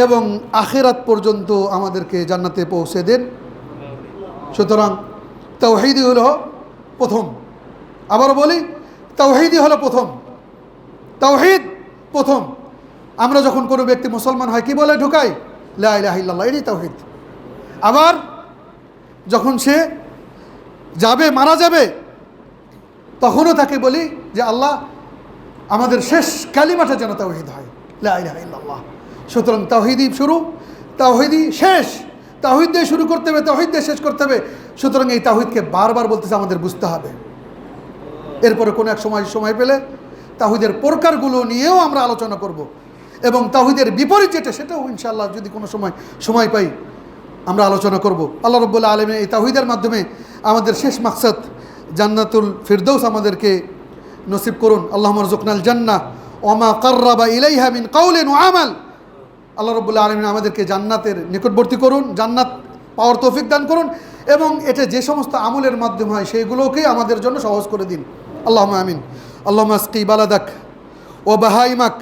এবং আখিরাত পর্যন্ত আমাদেরকে জান্নাতে পৌঁছে দেন। সুতরাং তাওহীদই হলো প্রথম। আবারও বলি, তাওহীদই হলো প্রথম। তাওহীদ প্রথম। আমরা যখন কোনো ব্যক্তি মুসলমান হয় কি বলে ঢুকাই? লা ইলাহা ইল্লাল্লাহ, এটাই তাওহীদ। আবার যখন সে যাবে, মারা যাবে, তখনও তাকে বলি যে আল্লাহ আমাদের শেষ কালিমাটা যেন তাওহীদ হয়, লা ইলাহা ইল্লাল্লাহ। সুতরাং তাওহীদই শুরু, তাওহীদই শেষ। তাওহীদ দিয়ে শুরু করতে হবে, তাওহীদ দিয়ে শেষ করতে হবে। সুতরাং এই তাওহীদকে বারবার বলতেছে, আমাদের বুঝতে হবে। এরপরে কোনো এক সময় পেলে তাওহীদের প্রকারগুলো নিয়েও আমরা আলোচনা করব এবং তাওহীদের বিপরীত যেটা, সেটাও ইনশাআল্লাহ যদি কোনো সময় পাই আমরা আলোচনা করব। আল্লাহ রাব্বুল আলামিন এই তাওহীদের মাধ্যমে আমাদের শেষ মাকসাদ জান্নাতুল ফিরদৌস আমাদেরকে নসিব করুন। আল্লাহুম্মা রযুকনাল জান্নাহ ওয়া মা কাররাবা ইলাইহা মিন কাওলিন ওয়া আমাল। আল্লাহ রাব্বুল আলামিন আমাদেরকে জান্নাতের নিকটবর্তী করুন, জান্নাত পাওয়ার তৌফিক দান করুন এবং এটা যে সমস্ত আমলের মাধ্যমে হয় সেইগুলোকেই আমাদের জন্য সহজ করে দিন। আল্লাহুম্মা আমিন। আল্লাহুম্মা আসকি বালাদাক ওয়া বাহাইমাক